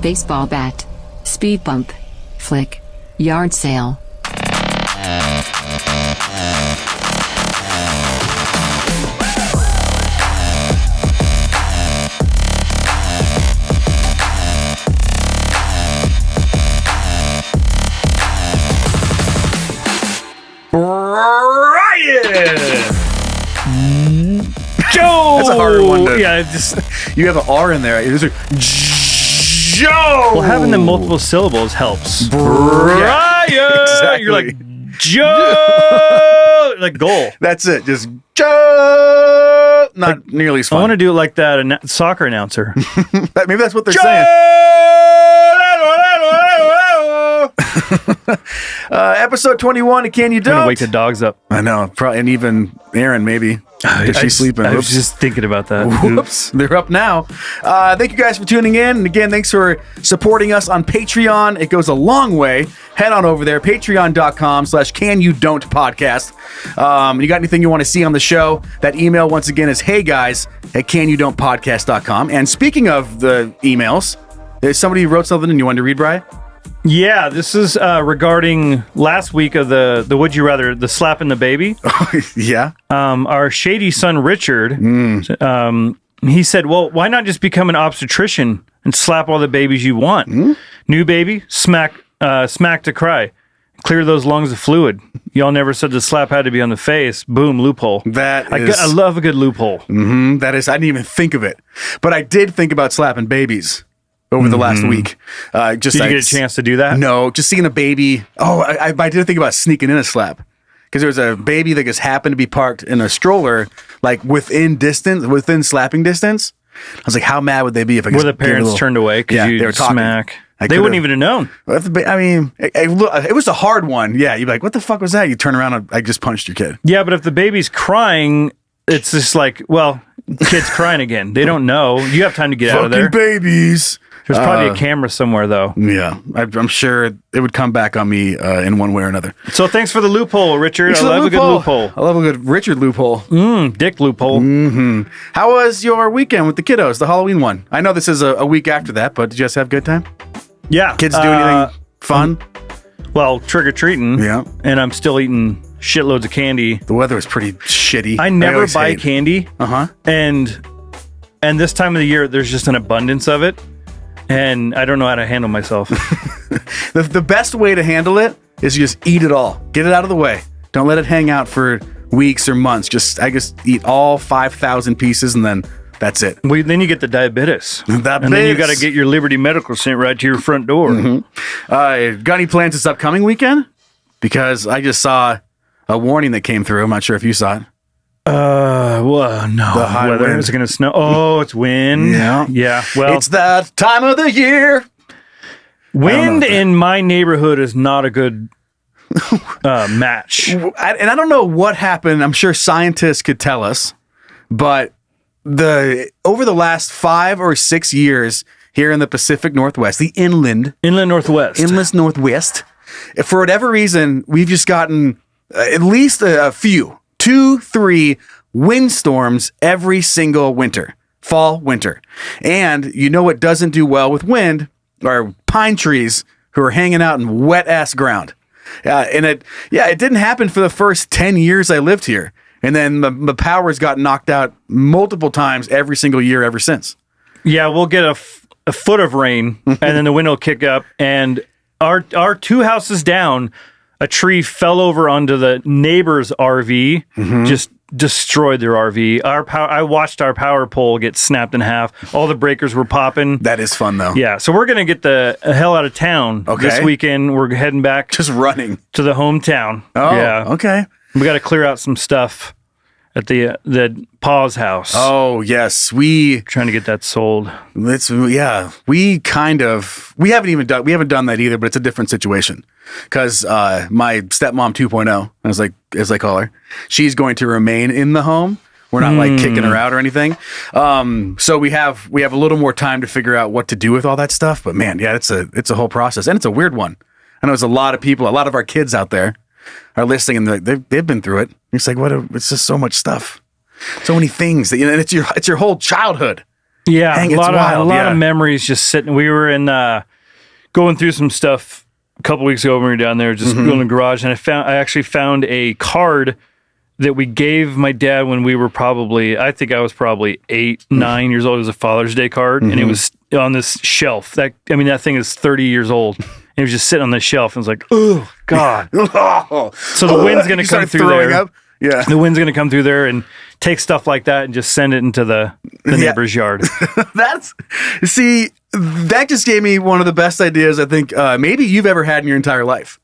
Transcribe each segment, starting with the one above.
baseball bat, speed bump, flick, yard sale. Joe! That's a hard one to... Yeah, just... You have an R in there. It was like... Joe! Well, having the multiple syllables helps. Brian! Exactly. You're like, Joe! Like, goal. That's it. Just, Joe! Not nearly as fun. I want to do it like that soccer announcer. Maybe that's what they're Joe! saying. Episode 21 of Can You Don't? I'm going to wake the dogs up. I know. Probably, and even Erin, maybe. Because she's sleeping. I was just thinking about that. Whoops. They're up now. Thank you guys for tuning in. And again, thanks for supporting us on Patreon. It goes a long way. Head on over there, patreon.com/canyouDon'tPodcast. You got anything you want to see on the show? That email, once again, is heyguys@canyouDon'tPodcast.com. And speaking of the emails, there's somebody who wrote something and you wanted to read, Brian? Yeah, this is regarding last week of the Would You Rather, the slapping the baby. Yeah. Our shady son, Richard, he said, well, why not just become an obstetrician and slap all the babies you want? New baby, smack to cry. Clear those lungs of fluid. Y'all never said the slap had to be on the face. Boom, loophole. I love a good loophole. That is, I didn't even think of it. But I did think about slapping babies over the last week. Did you get a chance to do that? No, just seeing a baby. Oh, I did think about sneaking in a slap. Because there was a baby that just happened to be parked in a stroller, like within slapping distance. I was like, how mad would they be if I Were the parents turned away because you were smack? They wouldn't even have known. I mean, it was a hard one. Yeah, you'd be like, what the fuck was that? You turn around and I just punched your kid. Yeah, but if the baby's crying, it's just like, well, kid's crying again. They don't know. You have time to get out of there. Babies. There's probably a camera somewhere, though. Yeah, I'm sure it would come back on me in one way or another. So thanks for the loophole, Richard. I love a good loophole. I love a good Richard loophole. Dick loophole. How was your weekend with the kiddos, the Halloween one? I know this is a week after that, but did you guys have a good time? Yeah. Kids do anything fun? Well, trick-or-treating. Yeah. And I'm still eating shitloads of candy. The weather was pretty shitty. I never buy candy. And this time of the year, there's just an abundance of it. And I don't know how to handle myself. The best way to handle it is you just eat it all. Get it out of the way. Don't let it hang out for weeks or months. I just eat all 5,000 pieces and then that's it. Then you get the diabetes. And then you got to get your Liberty Medical sent right to your front door. Got any plans this upcoming weekend? Because I just saw a warning that came through. I'm not sure if you saw it. Well, no. The high weather wind. is going to snow. Oh, it's wind. Yeah. Well, it's that time of the year. Wind in my neighborhood is not a good match. And I don't know what happened. I'm sure scientists could tell us, but over the last 5 or 6 years here in the Pacific Northwest, the inland Northwest, for whatever reason, we've just gotten at least a few, 2-3 windstorms every single winter, fall, winter. And you know what doesn't do well with wind are pine trees who are hanging out in wet ass ground. It didn't happen for the first 10 years I lived here. And then the power's got knocked out multiple times every single year ever since. Yeah, we'll get a foot of rain and then the wind will kick up. And our 2 houses down, a tree fell over onto the neighbor's RV, just destroyed their RV. I watched our power pole get snapped in half. All the breakers were popping. That is fun, though. Yeah, so we're going to get the hell out of town this weekend. We're heading back. Just running. To the hometown. Oh, yeah. Okay. We got to clear out some stuff at the Pa's house. Oh, yes. Trying to get that sold. We haven't done that either, but it's a different situation. Because my stepmom 2.0, as I call her, she's going to remain in the home. We're not like kicking her out or anything. So we have a little more time to figure out what to do with all that stuff. But man, yeah, it's a whole process, and it's a weird one. I know there's a lot of people, a lot of our kids out there are listening, and they've been through it. It's like it's just so much stuff, so many things that and it's your whole childhood. Yeah, Dang, a lot wild. of memories just sitting. We were in going through some stuff a couple weeks ago when we were down there, just going in the garage, and I actually found a card that we gave my dad when we were I think I was probably 8, 9 years old. It was a Father's Day card, and it was on this shelf. That thing is 30 years old. And it was just sitting on the shelf, and it's like, oh God! So the wind's going to come through there. Up? Yeah, the wind's going to come through there and take stuff like that and just send it into the neighbor's yard. That just gave me one of the best ideas I think maybe you've ever had in your entire life.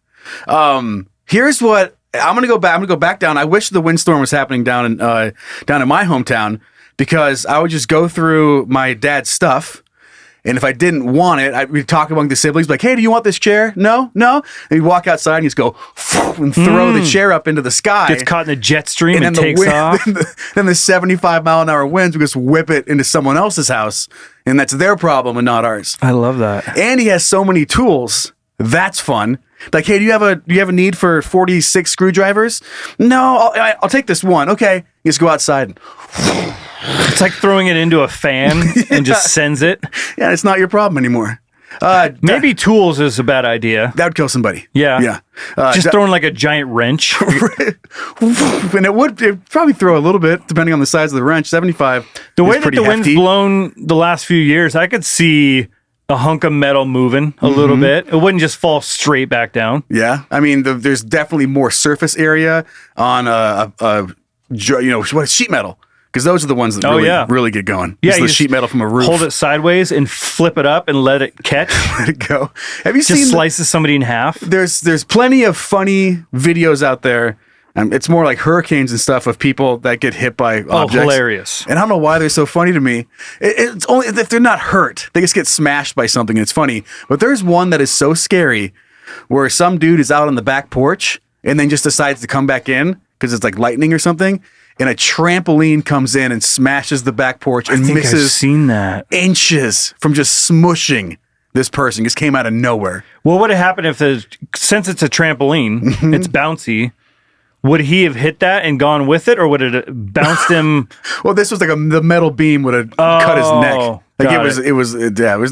Here's what. I'm gonna go back down. I wish the windstorm was happening down in my hometown, because I would just go through my dad's stuff, and if I didn't want it, we'd talk among the siblings, like, "Hey, do you want this chair? No." And you'd walk outside and just go and throw the chair up into the sky. Gets caught in the jet stream and then takes off. Then the 75-mile-an-hour winds would just whip it into someone else's house, and that's their problem and not ours. I love that. And he has so many tools. That's fun. Like, hey, do you have a need for 46 screwdrivers? No, I'll take this one. Okay, you just go outside. It's like throwing it into a fan and just sends it. Yeah, it's not your problem anymore. Maybe tools is a bad idea. That would kill somebody. Yeah. Just throwing like a giant wrench. And it'd probably throw a little bit, depending on the size of the wrench. 75. The way that the wind's blown the last few years, I could see a hunk of metal moving a little bit. It wouldn't just fall straight back down. Yeah. I mean, there's definitely more surface area on sheet metal. Because those are the ones that really get going. Yeah, the sheet metal from a roof. Hold it sideways and flip it up and let it catch. Let it go. Have you seen? Just slices somebody in half. There's plenty of funny videos out there. It's more like hurricanes and stuff of people that get hit by objects. Hilarious. And I don't know why they're so funny to me. It's only if they're not hurt. They just get smashed by something and it's funny. But there's one that is so scary where some dude is out on the back porch and then just decides to come back in because it's like lightning or something. And a trampoline comes in and smashes the back porch and misses I've seen that. Inches from just smushing this person. Just came out of nowhere. Well, what would happen if since it's a trampoline, it's bouncy, would he have hit that and gone with it, or would it have bounced him? Well, this was like the metal beam would have cut his neck. Like it was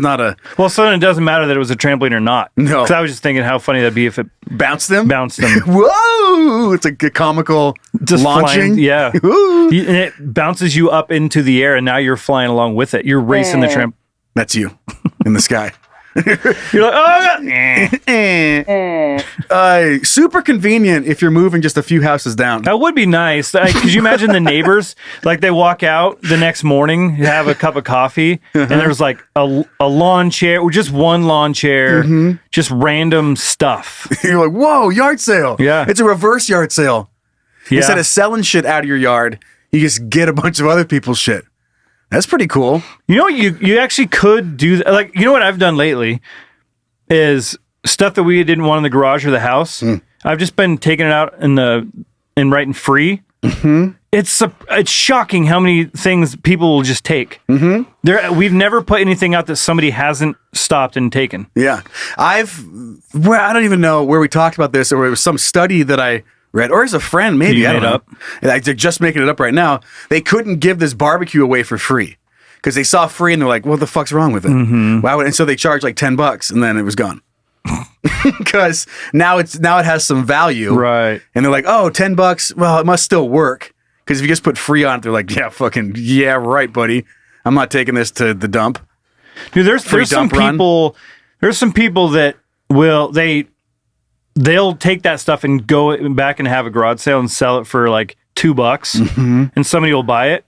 not a. Well, so then it doesn't matter that it was a trampoline or not. No, because I was just thinking how funny that'd be if it bounced them. Whoa! It's a comical just launching. Flying, yeah, and it bounces you up into the air, and now you're flying along with it. You're racing the tramp. That's you in the sky. You're like, super convenient if you're moving just a few houses down. That would be nice. Could you imagine the neighbors? Like they walk out the next morning, have a cup of coffee, and there's like a lawn chair, or just one lawn chair, just random stuff. You're like, whoa, yard sale. Yeah. It's a reverse yard sale. Yeah. Instead of selling shit out of your yard, you just get a bunch of other people's shit. That's pretty cool. You know, you actually could do that. Like, you know what I've done lately is stuff that we didn't want in the garage or the house. I've just been taking it out and writing free. It's shocking how many things people will just take. We've never put anything out that somebody hasn't stopped and taken. Yeah, I don't even know where we talked about this, or it was some study that I read, or as a friend, maybe. I don't know. They're just making it up right now. They couldn't give this barbecue away for free because they saw free and they're like, what the fuck's wrong with it? And so they charged like $10 and then it was gone. Because now it has some value. Right. And they're like, oh, $10. Well, it must still work. Because if you just put free on it, they're like, yeah, right, buddy. I'm not taking this to the dump. Dude, there's some people that they'll take that stuff and go back and have a garage sale and sell it for like $2 and somebody will buy it.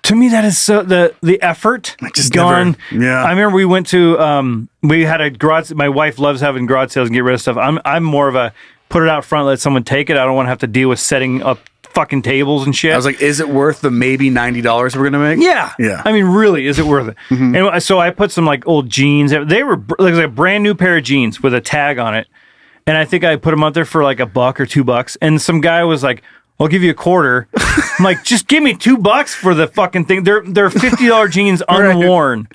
To me, that is so the effort just gone. Yeah. I remember we went to we had a garage. My wife loves having garage sales and get rid of stuff. I'm more of a put it out front, let someone take it. I don't want to have to deal with setting up fucking tables and shit. I was like, is it worth the maybe $90 we're gonna make? Yeah. I mean, really, is it worth it? And so I put some like old jeans. They were like a brand new pair of jeans with a tag on it. And I think I put them out there for like $1 or $2. And some guy was like, I'll give you $25. I'm like, just give me $2 for the fucking thing. They're $50 jeans unworn.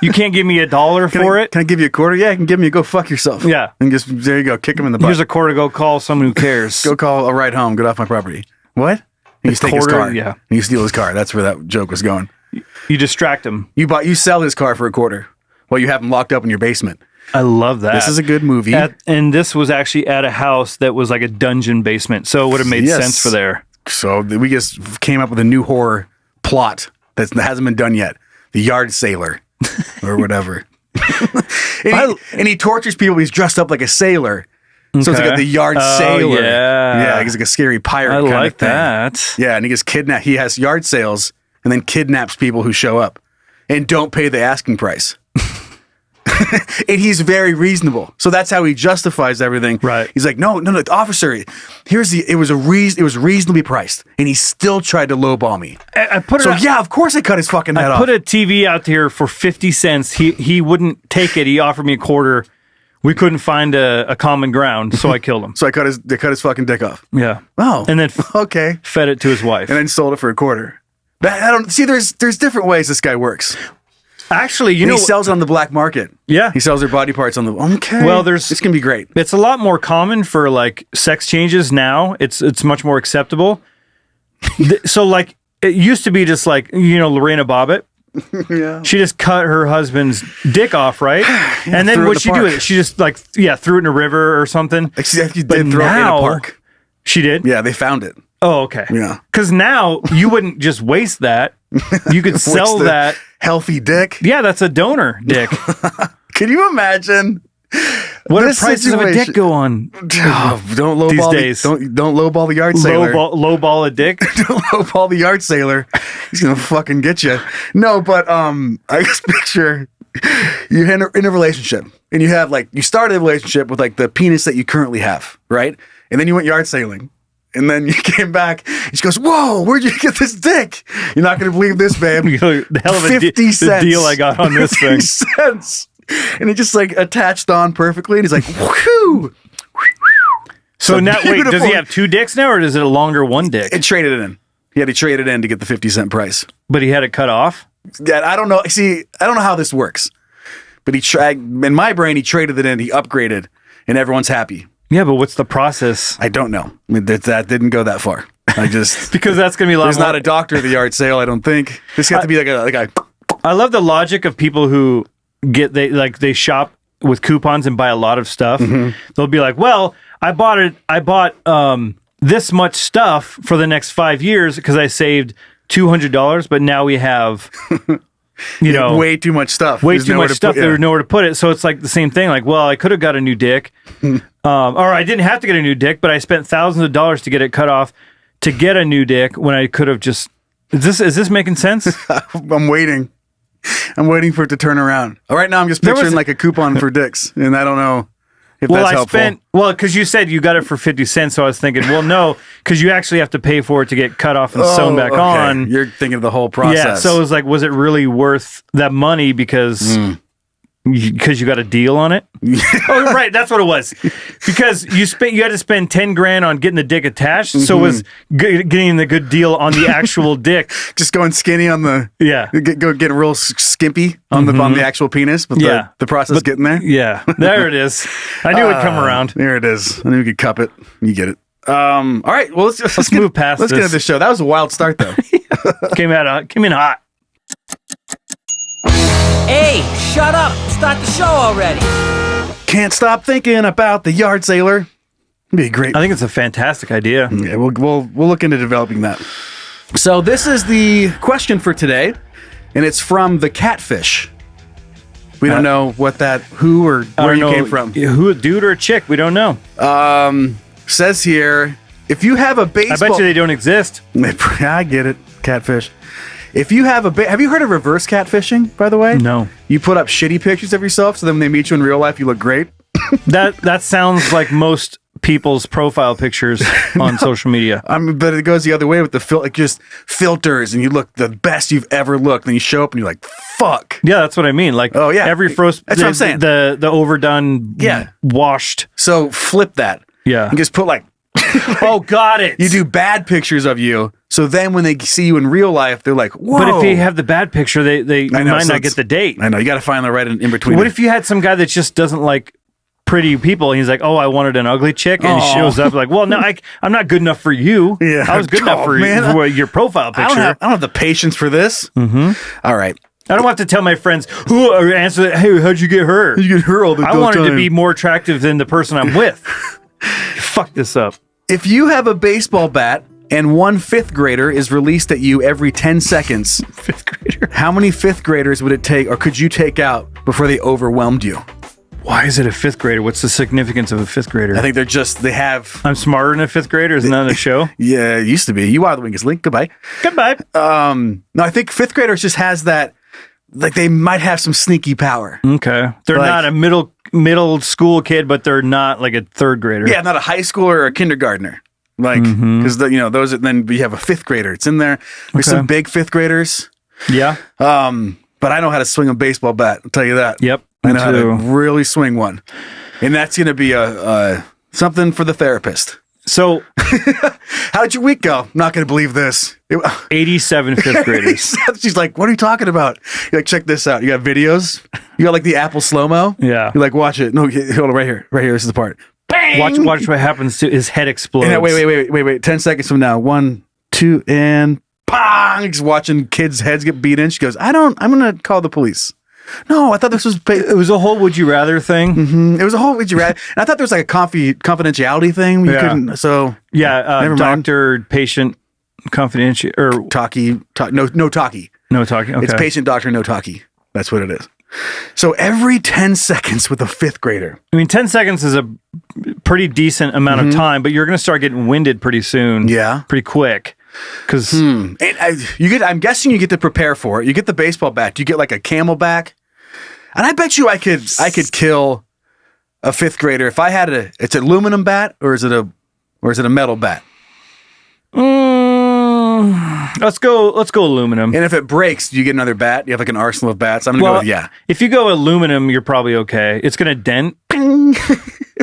You can't give me $1 for it? Can I give you $25? Yeah, I can give me go fuck yourself. Yeah. And just, there you go, kick him in the butt. Here's $25, go call someone who cares. Go call a ride home, get off my property. What? And you take his car. Yeah. And you steal his car. That's where that joke was going. You distract him. You sell his car for $250 while you have him locked up in your basement. I love that. This is a good movie. And this was actually at a house that was like a dungeon basement, so it would have made sense for there. So we just came up with a new horror plot that hasn't been done yet. The Yard Sailor or whatever. and he tortures people. He's dressed up like a sailor. Okay. So it's like the Yard Sailor. Yeah, he's like a scary pirate kind of thing. That. Yeah, and he gets kidnapped. He has yard sales and then kidnaps people who show up and don't pay the asking price. And he's very reasonable. So that's how he justifies everything. Right. He's like, no, officer, it was reasonably priced. And he still tried to lowball me. Of course I cut his fucking head off. I put a TV out here for 50 cents. He wouldn't take it. He offered me $250. We couldn't find a common ground, so I killed him. So I cut his fucking dick off. Yeah. Oh. And then okay. Fed it to his wife. And then sold it for $250. I don't see. There's different ways this guy works. Actually, he sells it on the black market. Yeah, he sells their body parts on the. Okay, well, this can be great. It's a lot more common for like sex changes now. It's much more acceptable. So like it used to be just like Lorena Bobbitt. Yeah, she just cut her husband's dick off, right? And then what'd she do with it? She just threw it in a river or something. She did throw it in a park. She did. Yeah, they found it. Oh, okay. Yeah, because now you wouldn't just waste that. You could sell that healthy dick. Yeah, that's a donor dick. Can you imagine? What do prices of a dick go on don't lowball these days? Don't lowball the Yard Sailor. Lowball a dick. Don't lowball the Yard Sailor. He's gonna fucking get you. No, but I just picture you're in a relationship and you have you started a relationship with the penis that you currently have, right? And then you went yard sailing. And then you came back, and she goes, whoa, where'd you get this dick? You're not going to believe this, babe. The hell of a 50 cents. The deal I got on this thing. 50 cents. And it just attached on perfectly. And he's like, whoo. So now, wait, does he have 2 dicks now, or is it a longer one dick? It traded it in. He had to trade it in to get the 50-cent price. But he had it cut off? Yeah, I don't know. See, I don't know how this works. But in my brain, he traded it in, he upgraded, and everyone's happy. Yeah, but what's the process? I don't know. I mean, that didn't go that far. I just because that's gonna be a lot. There's not a doctor at the yard sale. I don't think this has to be like a. I love the logic of people who they shop with coupons and buy a lot of stuff. Mm-hmm. They'll be like, "Well, I bought this much stuff for the next 5 years because I saved $200, but now we have." Way too much stuff. Way too much stuff. There's nowhere to put it. So it's like the same thing. Like, well, I could have got a new dick, or I didn't have to get a new dick, but I spent thousands of dollars to get it cut off to get a new dick when I could have just. Is this making sense? I'm waiting. I'm waiting for it to turn around. Right now, I'm just picturing a coupon for dicks, and I don't know if that's helpful. Because you said you got it for 50 cents, so I was thinking, well, no, because you actually have to pay for it to get cut off and sewn back on. You're thinking of the whole process. Yeah, so it was like, was it really worth that money because you got a deal on it? Oh, right, that's what it was. Because you had to spend 10 grand on getting the dick attached, so it was getting the good deal on the actual dick. Just going skinny on the get real skimpy on the actual penis, but the process getting there. Yeah, there it is. I knew it'd come around. There it is. I knew we could cup it. You get it. All right, well let's move past. Let's get into the show. That was a wild start, though. Came in hot. Hey, shut up! Start the show already. Can't stop thinking about the Yard Sailor. It'd be great. I think it's a fantastic idea. Yeah, we'll look into developing that. So this is the question for today, and it's from the Catfish. We don't know who or where you came from. Who, a dude or a chick? We don't know. Says here, if you have a baseball... I bet you they don't exist. I get it, catfish. If you have have you heard of reverse catfishing, by the way? No. You put up shitty pictures of yourself, so then when they meet you in real life, you look great. That sounds like most people's profile pictures on social media. But it goes the other way with the just filters, and you look the best you've ever looked. Then you show up, and you're like, "Fuck." Yeah, that's what I mean. Like, oh yeah, that's what I'm saying. The overdone, washed. So flip that. Yeah, and just put oh, got it. You do bad pictures of you, so then when they see you in real life, they're like, whoa. But if they have the bad picture, they might not get the date. I know, you got to find the right in between. What if you had some guy that just doesn't like pretty people. He's like, oh, I wanted an ugly chick, and he shows up like, well, no, I'm not good enough for you. Yeah. I was good enough for your profile picture. I don't have the patience for this. All right. I don't have to tell my friends who answer. Hey, how'd you get her? You get her all the time. I wanted to be more attractive than the person I'm with. Fuck this up. If you have a baseball bat and one fifth grader is released at you every 10 seconds, Fifth grader. how many fifth graders would it take, or could you take out before they overwhelmed you? Why is it a fifth grader? What's the significance of a fifth grader? I think they have. I'm smarter than a fifth grader. Isn't that on the show? Yeah, it used to be. You are the weakest link. Goodbye. Goodbye. No, I think fifth graders just has that. Like they might have some sneaky power. Okay. They're Like- not a middle school kid, but they're not like a third grader. Yeah, not a high schooler or a kindergartner. Like, because those are, then we have a fifth grader. It's in there. There's Okay. some big fifth graders. Yeah. But I know how to swing a baseball bat. I'll tell you that. Yep. I Me know how to too. really swing one, and that's going to be a something for the therapist. So How'd your week go? I'm not going to believe this. 87 fifth graders. She's like, what are you talking about? You're like, check this out. You got videos? You got like the Apple slow-mo? Yeah. You're like, watch it. No, hold on, right here. Right here. This is the part. Bang! Watch what happens to his head explodes. And wait. 10 seconds from now. 1, 2, and bang! Just watching kids' heads get beat in. She goes, I'm going to call the police. No, I thought this was... It was a whole would you rather thing. It was a whole... Would you rather? And I thought there was like a confidentiality thing. You couldn't... So... Yeah. Never mind. Doctor, patient, confidential, or no talkie. no talking. Okay. It's patient, doctor, no talkie. That's what it is. So every 10 seconds with a fifth grader. I mean, 10 seconds is a pretty decent amount of time, but you're going to start getting winded pretty soon. Yeah. Pretty quick. Because I'm guessing you get to prepare for it. You get the baseball bat. You get like a Camelback, and I bet you I could kill a fifth grader if I had it's an aluminum bat, or is it a metal bat? let's go aluminum. And if it breaks, do you get another bat? You have like an arsenal of bats. I'm gonna go with yeah. If you go aluminum, you're probably okay. It's gonna dent.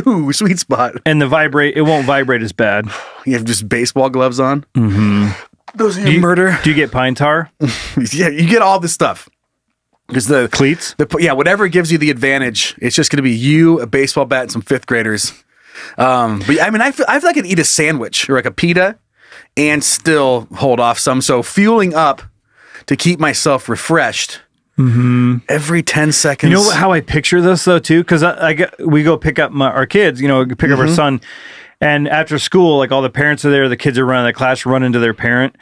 Ooh, sweet spot. And it won't vibrate as bad. You have just baseball gloves on. Mm-hmm. Those are murder. Do you get pine tar? Yeah, you get all this stuff. Because the cleats? Whatever gives you the advantage, it's just going to be you, a baseball bat, and some fifth graders. But I mean, I feel like I could eat a sandwich or like a pita and still hold off some. So fueling up to keep myself refreshed every 10 seconds. You know how I picture this though too? Because we go pick up our kids. Pick up our son, and after school, like all the parents are there. The kids are running the class, run into their parent.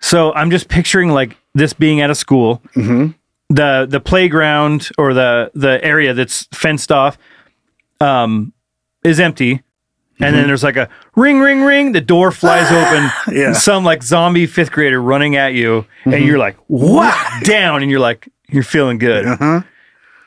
So I'm just picturing like this being at a school. The playground or the area that's fenced off is empty. And then there's like a ring, ring, ring. The door flies open. Yeah. Some like zombie fifth grader running at you. And you're like, what? Down. And you're feeling good.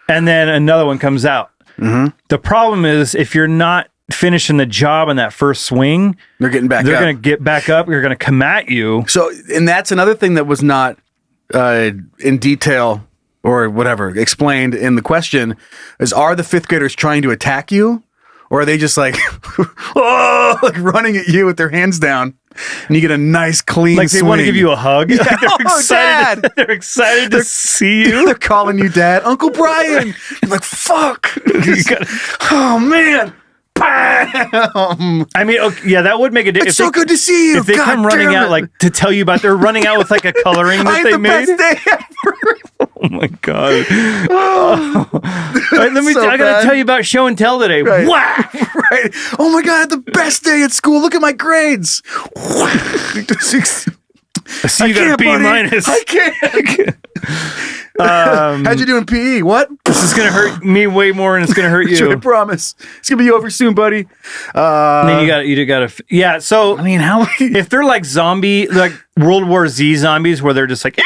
And then another one comes out. The problem is if you're not finishing the job in that first swing, they're getting back they're up. going to get back up. They're going to come at you. So, and that's another thing that was not in detail or whatever explained in the question is, are the fifth graders trying to attack you? Or are they just like, like running at you with their hands down, and you get a nice clean like they swing. Want to give you a hug? Yeah. Like Dad! They're excited to see you. They're calling you Dad, Uncle Brian. You're like, fuck. Oh man. Bam! I mean, okay, yeah, that would make a difference. It's so good to see you. If they God come running damn out it. like to tell you about, they're running out with like a coloring I that had they the made. best day ever. Oh my god! All right, So I gotta bad. tell you about show and tell today. Right. Wow! Right. Oh my god, I had the best day at school. Look at my grades. I see you got a can't, B buddy. minus. I can't. How'd you do in PE? What? This is gonna hurt me way more, and it's gonna hurt you. I promise. It's gonna be over soon, buddy. And then you gotta. Yeah. So I mean, how? if they're like zombie, like World War Z zombies, where they're just like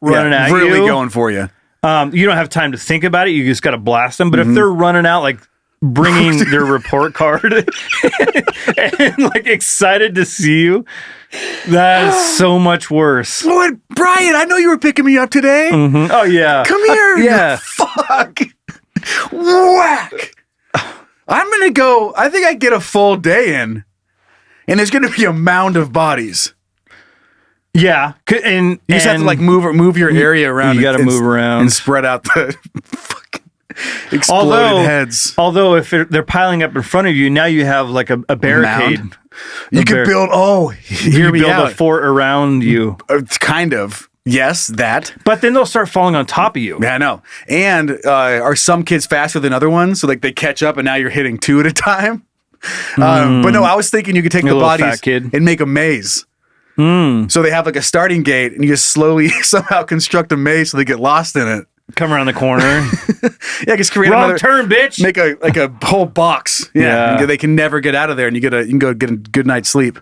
running at really you, going for you. you don't have time to think about it. You just got to blast them. But if they're running out, like bringing their report card and like excited to see you, that is so much worse. Lord, Brian, I know you were picking me up today. Oh yeah, Come here. yeah. Fuck. Whack. I'm gonna go. I think I get a full day in, and there's gonna be a mound of bodies. Yeah, and You just have to like move your area around. You got to move around and spread out the fucking. Exploded heads. Although if they're piling up in front of you, now you have like a barricade. You could build. Oh, hear me out. A fort around you. Kind of. Yes, that. But then they'll start falling on top of you. Yeah, I know. And are some kids faster than other ones? So like they catch up and now you're hitting 2 at a time? But no, I was thinking you could take the bodies and make a maze. So they have like a starting gate and you just slowly somehow construct a maze so they get lost in it. Come around the corner. Yeah, just create Wrong turn, bitch. Make a whole box. Yeah. They can never get out of there and you can go get a good night's sleep.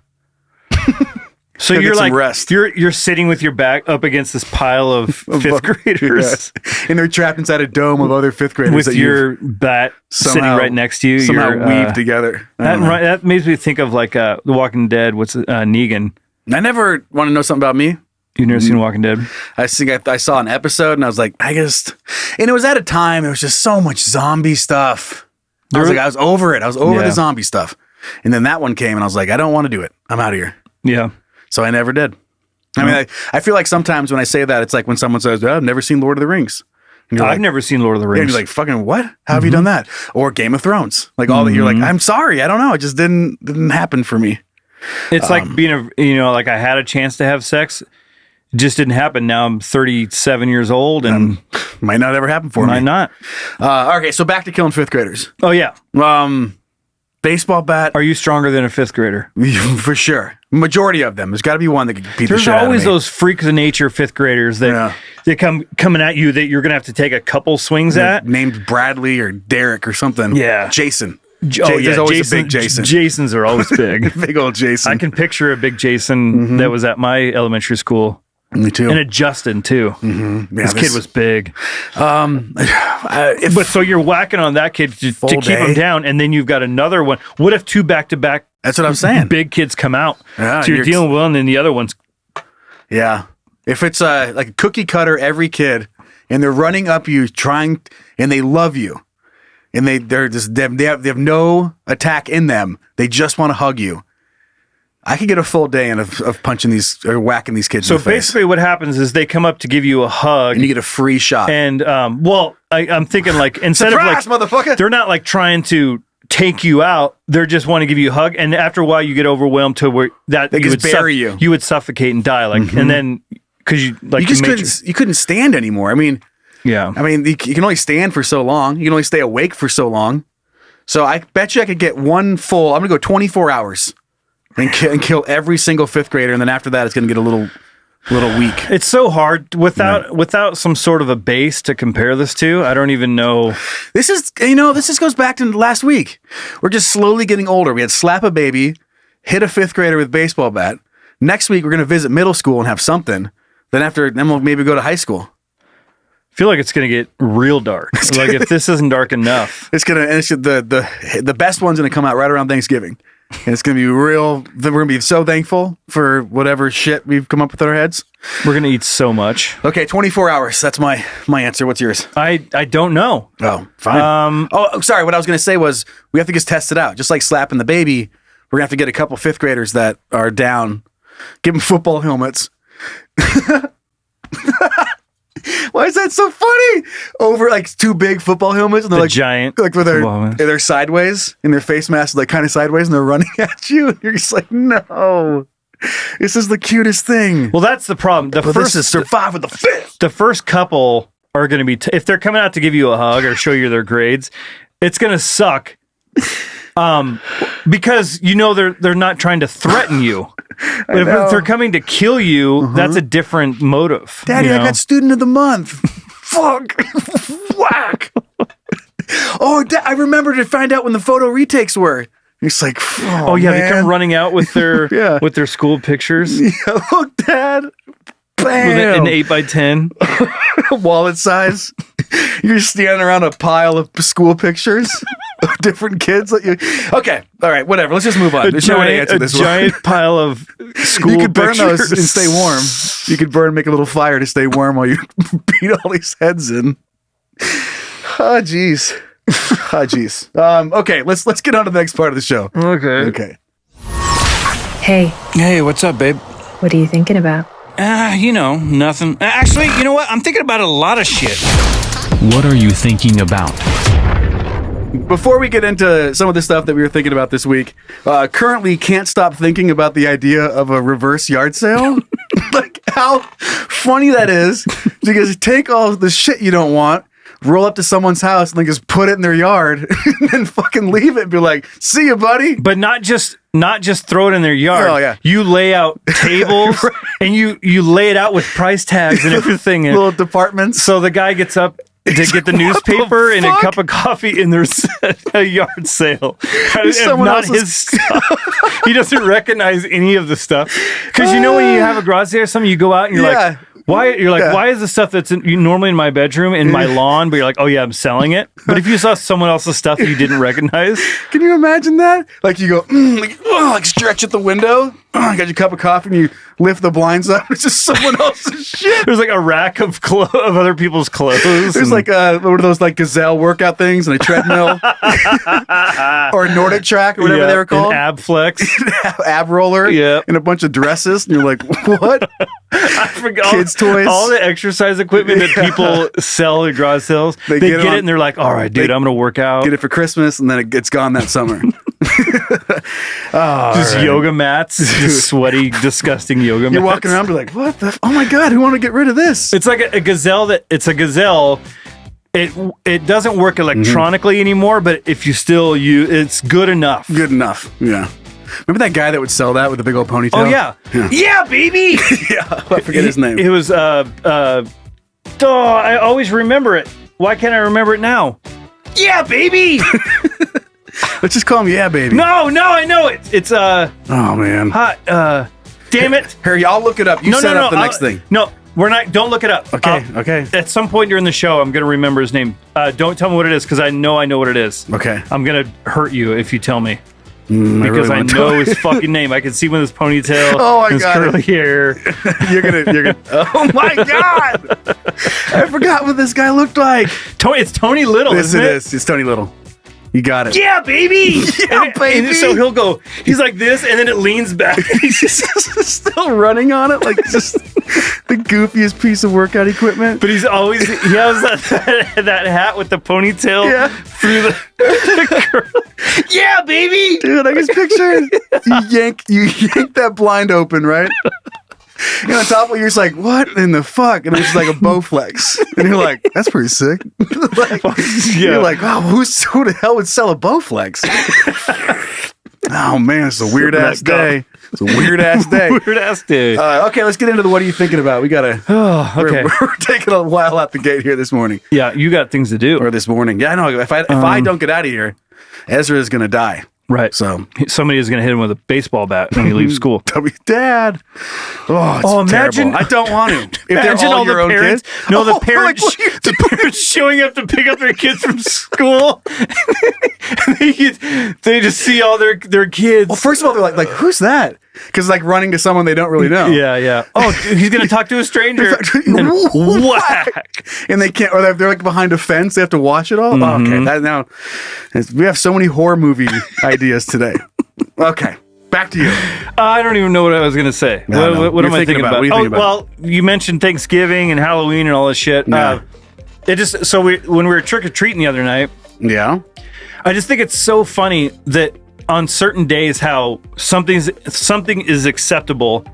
So you're like you're sitting with your back up against this pile of fifth graders, and they're trapped inside a dome of other fifth graders with your bat sitting right next to you. Somehow weaved together. That makes me think of like The Walking Dead. What's Negan? I never want to know something about me. You've never seen Walking Dead? I think I saw an episode and I was like, and it was at a time it was just so much zombie stuff. I was over it. I was over the zombie stuff, and then that one came and I was like, I don't want to do it. I'm out of here. Yeah. So I never did. I mean, I feel like sometimes when I say that, it's like when someone says, I've never seen Lord of the Rings. I've never seen Lord of the Rings. And you're like, fucking what? How have you done that? Or Game of Thrones. Like all that. You're like, I'm sorry. I don't know. It just didn't happen for me. It's like being like I had a chance to have sex. It just didn't happen. Now I'm 37 years old and might not ever happen for me. Might not. Okay. So back to killing fifth graders. Oh yeah. Baseball bat. Are you stronger than a fifth grader? For sure. Majority of them. There's got to be one that can beat the shit out of me. There's always those freaks of nature fifth graders that they coming at you that you're going to have to take a couple swings at. Named Bradley or Derek or something. Yeah. Jason. There's always a big Jason. Jasons are always big. Big old Jason. I can picture a big Jason that was at my elementary school. Me too. And a Justin too. Mm-hmm. Yeah, this kid was big. But so you're whacking on that kid to keep him down, and then you've got another one. What if 2 back-to-back? That's what I'm saying. Big kids come out. Yeah, so you're dealing with one, and then the other one's. Yeah. If it's like a cookie cutter, every kid, and they're running up you, and they love you, and they have no attack in them. They just want to hug you. I could get a full day of punching these or whacking these kids in the face. So basically what happens is they come up to give you a hug. And you get a free shot. And, I'm thinking like, instead Surprise, of like, motherfucker! They're not like trying to take you out. They're just want to give you a hug. And after a while you get overwhelmed to where that they just bury you. You would suffocate and die. Like, and then, cause you couldn't stand anymore. I mean, yeah. I mean, you can only stand for so long. You can only stay awake for so long. So I bet you I could get I'm going to go 24 hours. And kill every single fifth grader, and then after that, it's going to get a little weak. It's so hard without some sort of a base to compare this to. I don't even know. This goes back to last week. We're just slowly getting older. We had slap a baby, hit a fifth grader with a baseball bat. Next week, we're going to visit middle school and have something. Then we'll maybe go to high school. I feel like it's going to get real dark. Like if this isn't dark enough, the best one's going to come out right around Thanksgiving. And it's going to be real. We're going to be so thankful for whatever shit we've come up with in our heads. We're going to eat so much. Okay, 24 hours. That's my answer. What's yours? I don't know. Oh, fine. Sorry. What I was going to say was we have to just test it out. Just like slapping the baby, we're going to have to get a couple fifth graders that are down, give them football helmets. Why is that so funny? Over like 2 big football helmets, and they're like giant, like where they're sideways, and their face mask is like kind of sideways, and they're running at you. And you're just like, no, this is the cutest thing. Well, that's the problem. This is survive with the fifth. The first couple are going to be if they're coming out to give you a hug or show you their grades, it's going to suck. Because they're not trying to threaten you. But if they're coming to kill you, that's a different motive. Daddy, I got student of the month. Fuck. Whack. I remember to find out when the photo retakes were. It's like, man. They come running out with their with their school pictures. Yeah, look, Dad. Bam. With an 8x10 wallet size. You're standing around a pile of school pictures of different kids. Okay, all right, whatever. Let's just move on. There's no way to answer this. A giant pile of school pictures. You could burn those and stay warm. You could make a little fire to stay warm while you beat all these heads in. Oh, jeez. Okay, let's get on to the next part of the show. Okay. Hey, what's up, babe? what are you thinking about? Nothing. Actually, you know what? I'm thinking about a lot of shit. What are you thinking about? Before we get into some of the stuff that we were thinking about this week, currently can't stop thinking about the idea of a reverse yard sale. Like how funny that is, because you take all the shit you don't want, roll up to someone's house and then just put it in their yard and then fucking leave it and be like, see you, buddy. But not just throw it in their yard. Oh, yeah. You lay out tables Right. and you lay it out with price tags and everything. Little departments. So the guy gets up to get the newspaper and a cup of coffee, and there's a yard sale. And someone not else's his stuff. He doesn't recognize any of the stuff. Because you know when you have a garage sale or something, you go out and you're Yeah. like, why? You're like, why is the stuff that's normally in my bedroom in my lawn? But you're like, oh yeah, I'm selling it. But if you saw someone else's stuff that you didn't recognize, Can you imagine that? Like you go, like stretch at the window, got your cup of coffee, and you lift the blinds up. It's just someone else's shit. there's like a rack of of other people's clothes. There's like one of those like gazelle workout things and a treadmill or a Nordic track or whatever they were called. An ab flex. Ab roller. Yeah. And a bunch of dresses. And you're like, what? I forgot Kids' toys. All the exercise equipment that people sell at garage sales. They get it and they're like, all right, dude, I'm going to work out. Get it for Christmas and then it's gone that summer. Just yoga mats, just sweaty, disgusting yoga mats. You're walking around and be like, what the? Oh my God, who want to get rid of this? It's like a gazelle it's a gazelle. It doesn't work electronically anymore, but if you still it's good enough. Good enough. Yeah. Remember that guy that would sell that with the big old ponytail? Oh yeah. Yeah, baby. Yeah. I forget his name. It was I always remember it. Why can't I remember it now? Yeah, baby. Let's just call him Yeah Baby. No, I know it. It's Oh man. hot. Damn it. Harry, I'll look it up. You set up the next thing. No, we're not. Don't look it up. Okay. Okay. At some point during the show, I'm going to remember his name. Don't tell me what it is because I know what it is. Okay. I'm going to hurt you if you tell me. Because Because I know his fucking name. I can see with his ponytail, Oh, I his got it. curly hair. You're gonna. Oh my God! I forgot what this guy looked like. It's Tony Little, Yes, isn't it it? is. It's Tony Little. You got it. Yeah, baby. Yeah, baby. And so he'll go. He's like this, and then it leans back. He's just still running on it, like just the goofiest piece of workout equipment. But he has that hat with the ponytail Yeah. through the curl. Yeah, baby. Dude, I just picture you yank that blind open, right? And on top of it, you're just like, what in the fuck? And it's just like a Bowflex. And you're like, that's pretty sick. Like, You're like, wow, who the hell would sell a Bowflex? Oh, man, it's a weird ass day. It's a weird ass day. Weird ass day. Okay, let's get into the what are you thinking about? We gotta. Oh, okay. We're taking a while out the gate here this morning. Yeah, you got things to do. Or this morning. Yeah, I know. If I don't get out of here, Ezra is gonna die. Right. So somebody is going to hit him with a baseball bat when he leaves school. Dad. Oh, it's imagine! terrible. I don't want to. If Imagine they're all your own parents. kids. No, Oh, the parents. like, what are you the parents showing up to pick up their kids from school. they just see all their kids. Well, first of all, they're like, who's that? Because like running to someone they don't really know. Yeah. Oh, dude, he's going to talk to a stranger. And whack. And they can't, or they're like behind a fence. They have to watch it all. Oh, okay, that now we have so many horror movie ideas today. Okay, back to you. I don't even know what I was going to say. No. What am I thinking about? What are you thinking about? Well, you mentioned Thanksgiving and Halloween and all this shit. Yeah. When we were trick or treating the other night, Yeah. I just think it's so funny that on certain days how something is acceptable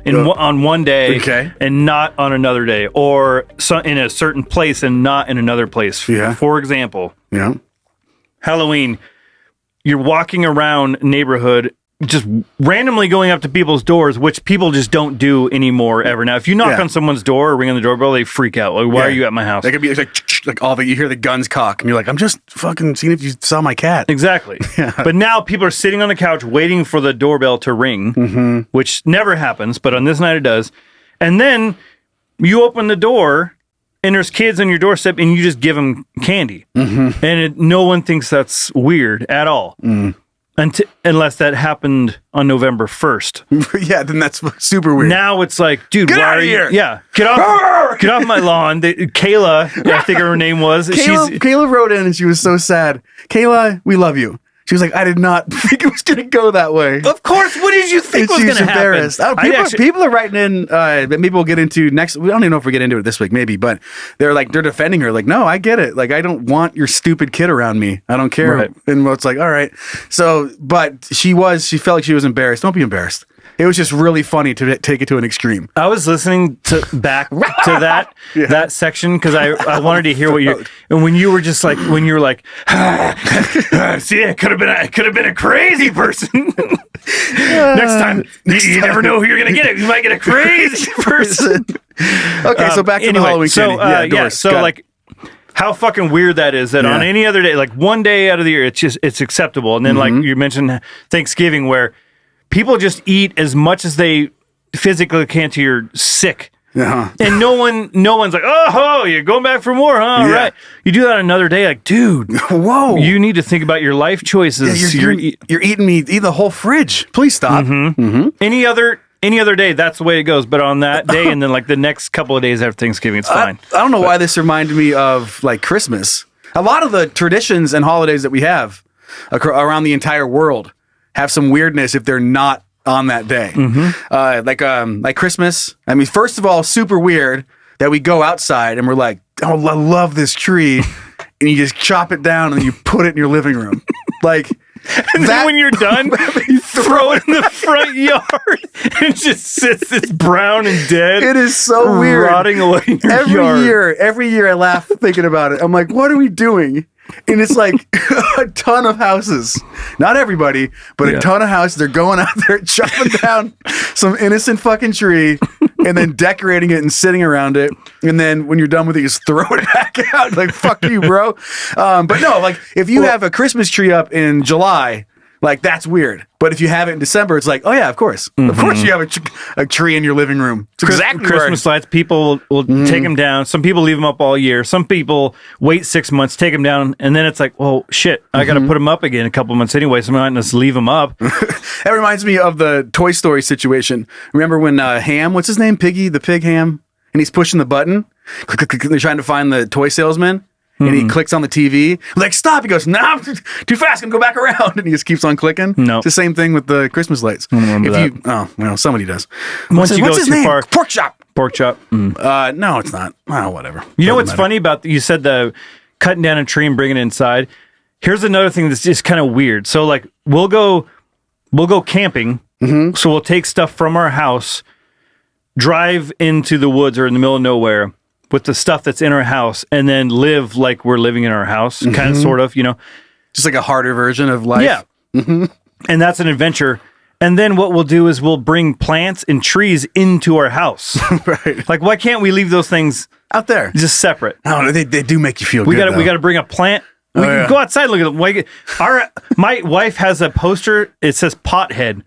on one day, Okay. and not on another day, or in a certain place and not in another place. Yeah. For example, Yeah. Halloween, you're walking around neighborhood just randomly going up to people's doors, which people just don't do anymore ever. Now, if you knock Yeah. on someone's door or ring on the doorbell, they freak out. Like, why Yeah. are you at my house? They could be like all that you hear the guns cock, and you're like, I'm just fucking seeing if you saw my cat. Exactly. Yeah. But now people are sitting on the couch waiting for the doorbell to ring, which never happens, but on this night it does. And then you open the door and there's kids on your doorstep and you just give them candy. And no one thinks that's weird at all. Unless that happened on November 1st. Yeah, then that's super weird. Now it's like, dude, Get why outta are you? here. Yeah, get off my lawn. Kayla, I think her name was. Kayla wrote in and she was so sad. Kayla, we love you. She was like, I did not think it was going to go that way. Of course. What did you think was going to happen? Oh, people are writing in, maybe we'll get into next, we don't even know if we get into it this week, maybe, but they're defending her. Like, no, I get it. Like, I don't want your stupid kid around me. I don't care. Right. And it's like, all right. So, but she felt like she was embarrassed. Don't be embarrassed. It was just really funny to take it to an extreme. I was listening back to that section because I wanted to hear what you and when you were just like see, it could have been a crazy person. Next time you never know who you're gonna get it. You might get a crazy person. Okay, so back to the Halloween candy. So like how fucking weird that is that on any other day, like one day out of the year, it's acceptable, and then like you mentioned Thanksgiving where people just eat as much as they physically can till you're sick. Uh-huh. And no one's like, oh, you're going back for more, huh? All right. You do that another day, like, dude, whoa. You need to think about your life choices. Yeah, you're eating the whole fridge. Please stop. Any other day, that's the way it goes. But on that day and then like the next couple of days after Thanksgiving, it's fine. I don't know why this reminded me of like Christmas. A lot of the traditions and holidays that we have around the entire world have some weirdness if they're not on that day. Like Christmas. I mean, first of all, super weird that we go outside and we're like, oh, I love this tree. And you just chop it down and you put it in your living room. Like, and then when you're done, you throw it in the front yard and it just sits this brown and dead. It is so weird. Rotting away in your yard. Every year I laugh thinking about it. I'm like, what are we doing? And it's like a ton of houses. Not everybody, but a ton of houses. They're going out there chopping down some innocent fucking tree and then decorating it and sitting around it. And then when you're done with it, you just throw it back out. Like, fuck you, bro. But no, like if you have a Christmas tree up in July, like that's weird. But if you have it in December, it's like, oh yeah, of course. Of course you have a tree in your living room. It's exactly Christmas lights. People will take them down. Some people leave them up all year. Some people wait 6 months, take them down, and then it's like, well, shit, I got to put them up again in a couple months anyway, so I might just leave them up. That reminds me of the Toy Story situation. Remember when Ham, what's his name? Piggy, the pig Ham? And he's pushing the button. They're trying to find the toy salesman. And he clicks on the TV. Like, stop. He goes, nah, too fast. I'm going to go back around. And he just keeps on clicking. No. It's the same thing with the Christmas lights. I don't remember that. Oh, well, somebody does. Once you what's go his too name? far. Pork chop. Pork chop. No, it's not. Oh, whatever. You know what's funny about, you said the cutting down a tree and bringing it inside. Here's another thing that's just kind of weird. So, like, we'll go camping. So we'll take stuff from our house, drive into the woods or in the middle of nowhere with the stuff that's in our house, and then live like we're living in our house, kind of, sort of, you know. Just like a harder version of life. Yeah. And that's an adventure. And then what we'll do is we'll bring plants and trees into our house. Right. Like, why can't we leave those things out there? Just separate. No, they do make you feel good. We got to bring a plant. We can go outside and look at them. My wife has a poster. It says pothead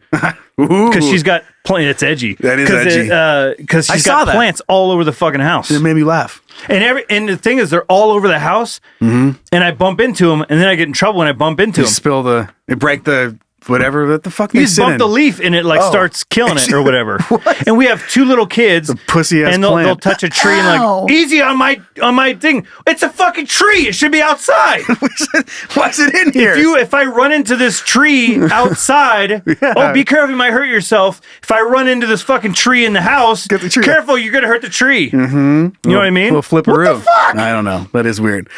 because she's got plants. It's edgy. That is edgy. Because she's got plants all over the fucking house. It made me laugh. And the thing is, they're all over the house. And I bump into them, and then I get in trouble when I bump into them. Break the whatever the fuck you they just sit bump in. the leaf and it starts killing it or whatever. And we have two little kids, the pussy ass and they'll touch a tree and like, easy on my thing. It's a fucking tree. It should be outside. Why is it in here? If I run into this tree outside, be careful, you might hurt yourself. If I run into this fucking tree in the house, get the tree. Careful, you're gonna hurt the tree. You know what I mean? We'll flip what the fuck? I don't know. That is weird.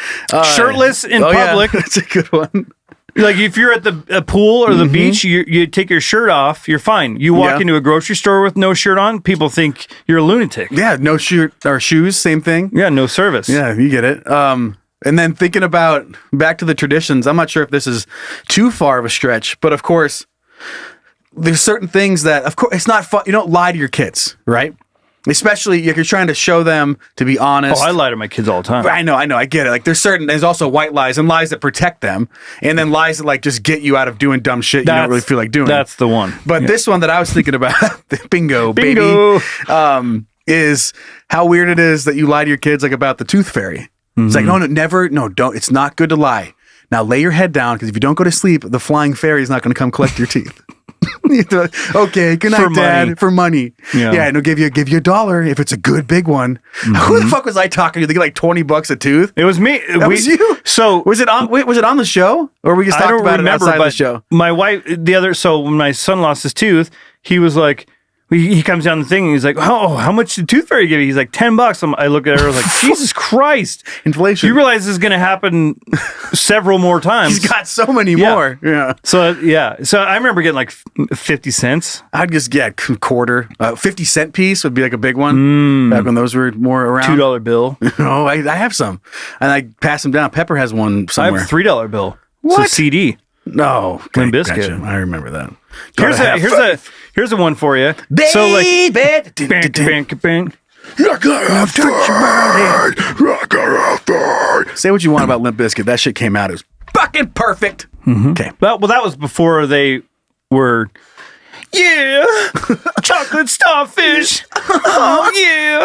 Shirtless in public. Yeah. That's a good one. Like if you're at the pool or the beach, you take your shirt off, you're fine. You walk into a grocery store with no shirt on, people think you're a lunatic. Yeah, no shirt or shoes, same thing. Yeah, no service. Yeah, you get it. And then thinking about back to the traditions, I'm not sure if this is too far of a stretch, but of course, there's certain things that, of course, it's not fun. You don't lie to your kids, right? Especially if you're trying to show them to be honest. Oh, I lie to my kids all the time. I know, I get it. Like there's also white lies and lies that protect them, and then lies that like just get you out of doing dumb shit you don't really feel like doing. That's the one. But this one that I was thinking about, bingo, baby, is how weird it is that you lie to your kids like about the tooth fairy. It's like, no, don't. It's not good to lie. Now lay your head down because if you don't go to sleep, the flying fairy is not going to come collect your teeth. Okay, good night, For money. Dad. For money. Yeah. And he'll give you $1 if it's a good big one. Who the fuck was I talking to? They get like $20 a tooth. It was me. That was you. So Was it on? Wait, was it on the show, or we just I talked don't about remember, it outside but the show? my wife, so when my son lost his tooth, he was like, he comes down the thing and he's like, oh, how much did Tooth Fairy give you? He's like, $10. I look at her, I was like, Jesus Christ. Inflation. You realize this is going to happen several more times. He's got so many more. Yeah. So I remember getting like 50 cents. I'd just get quarter. 50-cent piece would be like a big one. Back when those were more around. $2 bill. Oh, I have some, and I pass them down. Pepper has one I somewhere. have a $3 bill. What? It's a CD. No, Limp Bizkit. Gotcha. I remember that. Here's a one for you. Baby. So like, bang. Say what you want about Limp Bizkit. That shit came out. It was fucking perfect. Okay. Well, that was before they were. Yeah, chocolate starfish. Oh yeah.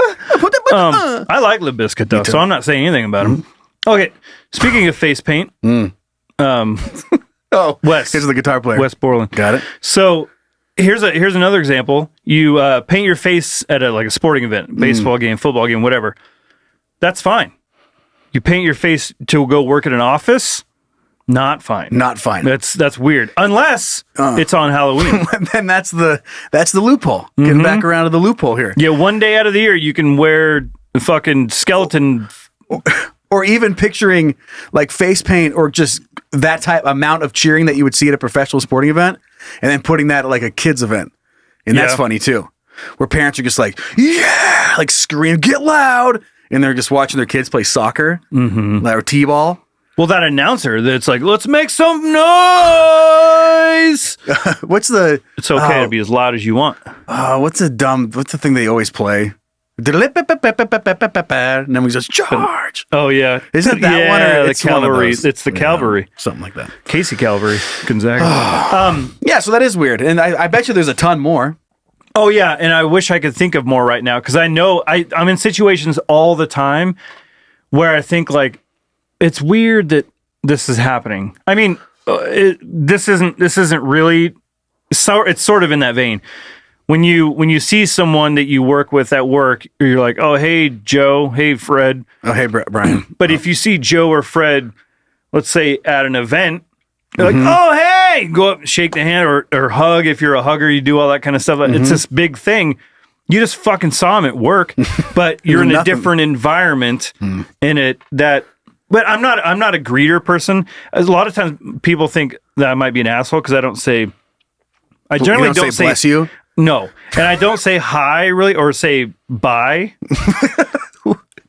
I like Limp Bizkit though, so I'm not saying anything about them. Okay, speaking of face paint, Oh, Wes. Here's the guitar player. Wes Borland. Got it. So here's another example. You paint your face at a sporting event, baseball game, football game, whatever. That's fine. You paint your face to go work at an office. Not fine. Not fine. That's weird. Unless it's on Halloween. Then that's the loophole. Getting back around to the loophole here. Yeah, one day out of the year you can wear the fucking skeleton. Or even picturing like face paint or just that type amount of cheering that you would see at a professional sporting event, and then putting that at like a kid's event. And that's funny too. Where parents are just like, yeah, like scream, get loud. And they're just watching their kids play soccer or t-ball. Well, that announcer that's like, let's make some noise. What's the... It's okay to be as loud as you want. what's the thing they always play? And then we just charge. Oh, yeah. Isn't it that one? Or the it's one of cavalry. those? It's the cavalry. Something like that. Casey Cavalry. Gonzaga. Yeah, so that is weird. And I bet you there's a ton more. Oh, yeah. And I wish I could think of more right now because I know I'm in situations all the time where I think like, it's weird that this is happening. I mean, this isn't really. So it's sort of in that vein. When you see someone that you work with at work, you're like, oh hey Joe, hey Fred, Oh, hey, Brian. But if you see Joe or Fred, let's say at an event, you're like, oh hey, go up and shake the hand or hug. If you're a hugger, you do all that kind of stuff. It's this big thing. You just fucking saw him at work, but you're in a different environment in it that. But I'm not a greeter person. A lot of times people think that I might be an asshole because I don't say. I generally don't say bless you. No, and I don't say hi really or say bye.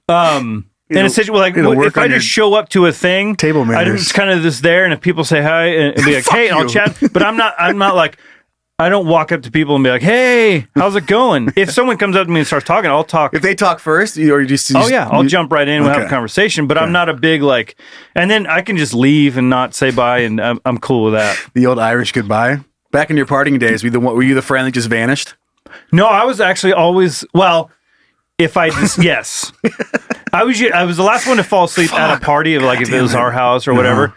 In a situation like if I just show up to a thing, table manners. I'm just kind of just there, and if people say hi and be like, "Hey," I'll chat. But I'm not like. I don't walk up to people and be like, "Hey, how's it going?" If someone comes up to me and starts talking, I'll talk. If they talk first, or you just I'll jump right in and we'll have a conversation. But I'm not a big like, and then I can just leave and not say bye, and I'm cool with that. The old Irish goodbye. Back in your partying days, were you the friend that just vanished? No, I was actually always if I just yes, I was the last one to fall asleep at a party of like if it was our house or whatever.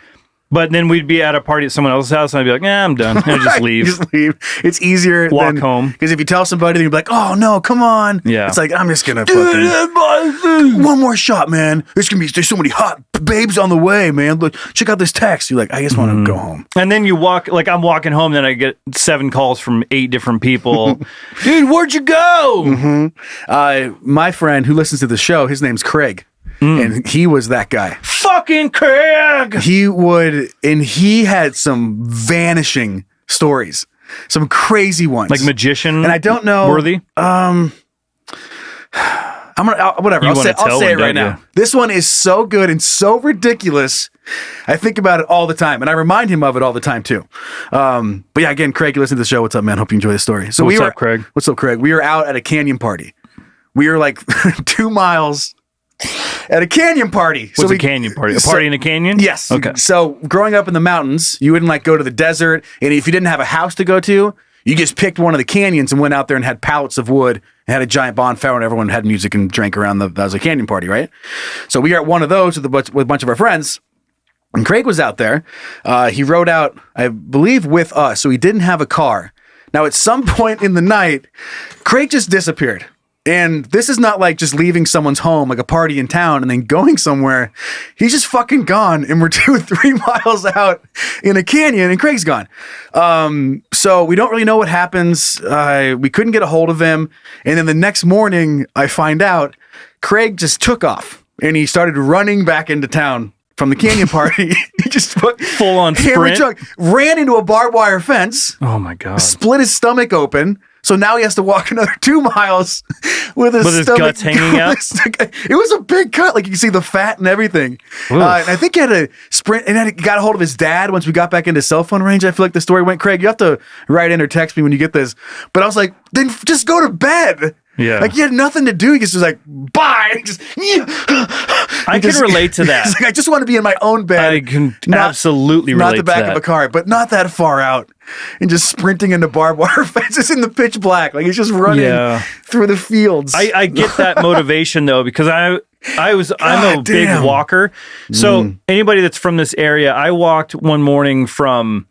But then we'd be at a party at someone else's house, and I'd be like, I'm done. And I'd just leave. Just leave. It's easier Walk home. Because if you tell somebody, they'll be like, oh, no, come on. Yeah. It's like, I'm just going to fucking... One more shot, man. There's so many hot babes on the way, man. Look, check out this text. You're like, I just want to go home. And then you walk, like I'm walking home, then I get 7 calls from 8 different people. Dude, where'd you go? My friend who listens to the show, his name's Craig. And he was that guy. Fucking Craig! He had some vanishing stories. Some crazy ones. Like magician and I don't know. Worthy? Whatever. I'll say it right now. This one is so good and so ridiculous. I think about it all the time, and I remind him of it all the time too. But yeah, again, Craig, you listen to the show. What's up, man? Hope you enjoy the story. So What's up, Craig? What's up, Craig? We were out at a canyon party. We were like 2 miles at a canyon party. What's a canyon party? A party in a canyon? Yes. Okay. So growing up in the mountains, you wouldn't like go to the desert, and if you didn't have a house to go to, you just picked one of the canyons and went out there and had pallets of wood and had a giant bonfire, and everyone had music and drank around. That was a canyon party, right? So we were at one of those with a bunch of our friends. And Craig was out there. He rode out, I believe, with us. So he didn't have a car. Now, at some point in the night, Craig just disappeared. And this is not like just leaving someone's home, like a party in town, and then going somewhere. He's just fucking gone, and we're 2 or 3 miles out in a canyon, and Craig's gone. So we don't really know what happens. We couldn't get a hold of him. And then the next morning, I find out Craig just took off, and he started running back into town from the canyon party. He just full on sprint, ran into a barbed wire fence. Oh my God. Split his stomach open. So now he has to walk another 2 miles with his guts hanging out. It was a big cut. Like you can see the fat and everything. And I think he had to sprint and then he got a hold of his dad once we got back into cell phone range. I feel like the story went, Craig, you have to write in or text me when you get this. But I was like, then just go to bed. Yeah. Like he had nothing to do. He just was like, bye. I can relate to that. Like, I just want to be in my own bed. I can absolutely relate to that. Not the back of a car, but not that far out. And just sprinting into barbed wire fences in the pitch black. Like he's just running through the fields. I get that motivation though, because I'm a big walker. So anybody that's from this area, I walked one morning from,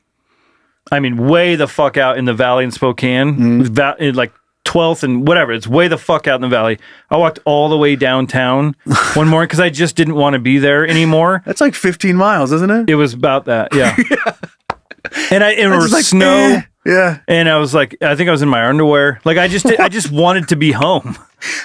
way the fuck out in the valley in Spokane, like 12th and whatever. It's way the fuck out in the valley. I walked all the way downtown one morning because I just didn't want to be there anymore. That's like 15 miles, isn't it? It was about that, yeah. And it was like snow. Yeah. And I was like, I think I was in my underwear. Like I just wanted to be home.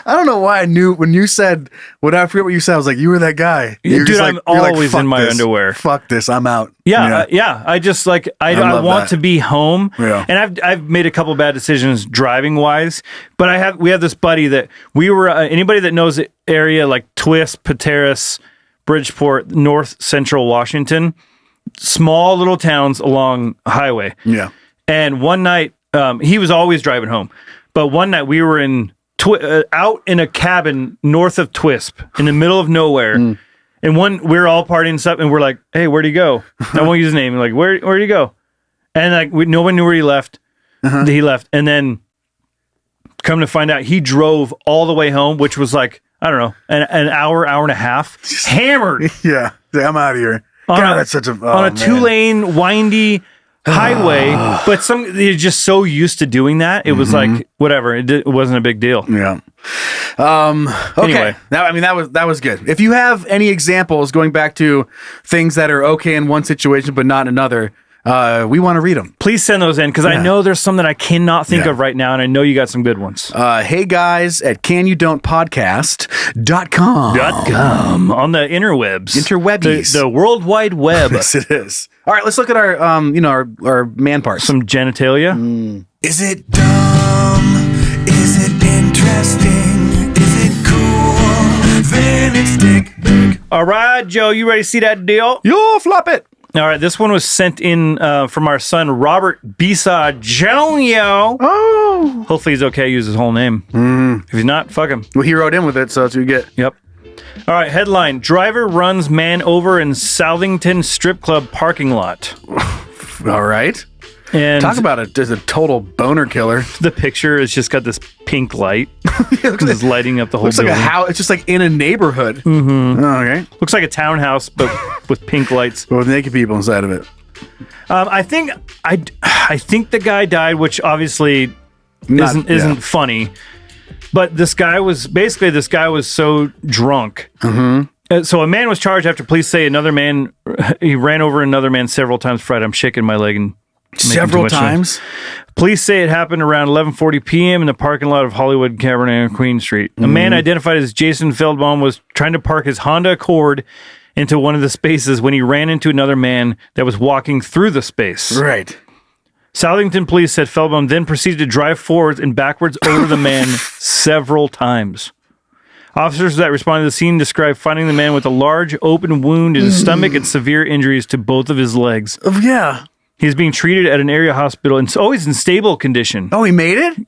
I don't know why I knew when you said, I forget what you said. I was like, you were that guy. Dude, I'm always in my underwear. Fuck this. I'm out. Yeah. I just like, I want to be home. Yeah. And I've made a couple bad decisions driving wise, but we have this buddy that we were, anybody that knows the area like Twist, Pateros, Bridgeport, North Central Washington, small little towns along a highway. Yeah. And one night, he was always driving home, but one night we were out in a cabin north of Twisp in the middle of nowhere. And we're all partying and stuff, and we're like, hey, where'd he go? I won't use his name. Like, where'd he go? And like, no one knew where he left. He left. And then come to find out, he drove all the way home, which was like, I don't know, an hour and a half, hammered. Yeah. I'm out of here. That's such a... on a 2-lane, windy highway, but they're just so used to doing that. It was like, whatever. It wasn't a big deal. Yeah. Okay. Anyway. That was good. If you have any examples going back to things that are okay in one situation but not in another, we want to read them. Please send those in because I know there's some that I cannot think of right now, and I know you got some good ones. Hey guys at canyoudon'tpodcast.com on the interwebs. Interwebbies. The World Wide Web. Yes, it is. All right, let's look at our our man parts. Some genitalia. Is it dumb? Is it interesting? Is it cool? Then it's dick big. All right, Joe, you ready to see that deal? Yo, flop it. All right, this one was sent in from our son, Robert Bisa Jr. Oh. Hopefully he's okay to use his whole name. If he's not, fuck him. Well, he wrote in with it, so that's what you get. Yep. All right, headline. Driver runs man over in Southington strip club parking lot. All right. And talk about it as a total boner killer. The picture has just got this pink light. It's lighting up the whole looks building. Like a house. It's just like in a neighborhood. Mm-hmm. Oh, okay. Looks like a townhouse, but with pink lights. But with naked people inside of it. I think the guy died, which obviously isn't funny. But this guy was so drunk. Mm-hmm. So a man was charged after police say he ran over another man several times Friday. I'm shaking my leg and several times. Police say it happened around 11:40 p.m. in the parking lot of Hollywood Cabernet on Queen Street. A man identified as Jason Feldbaum was trying to park his Honda Accord into one of the spaces when he ran into another man that was walking through the space. Right. Southington police said Feldbaum then proceeded to drive forwards and backwards over the man several times. Officers that responded to the scene described finding the man with a large open wound in his stomach and severe injuries to both of his legs. Oh, yeah. He's being treated at an area hospital and always in stable condition. Oh, he made it?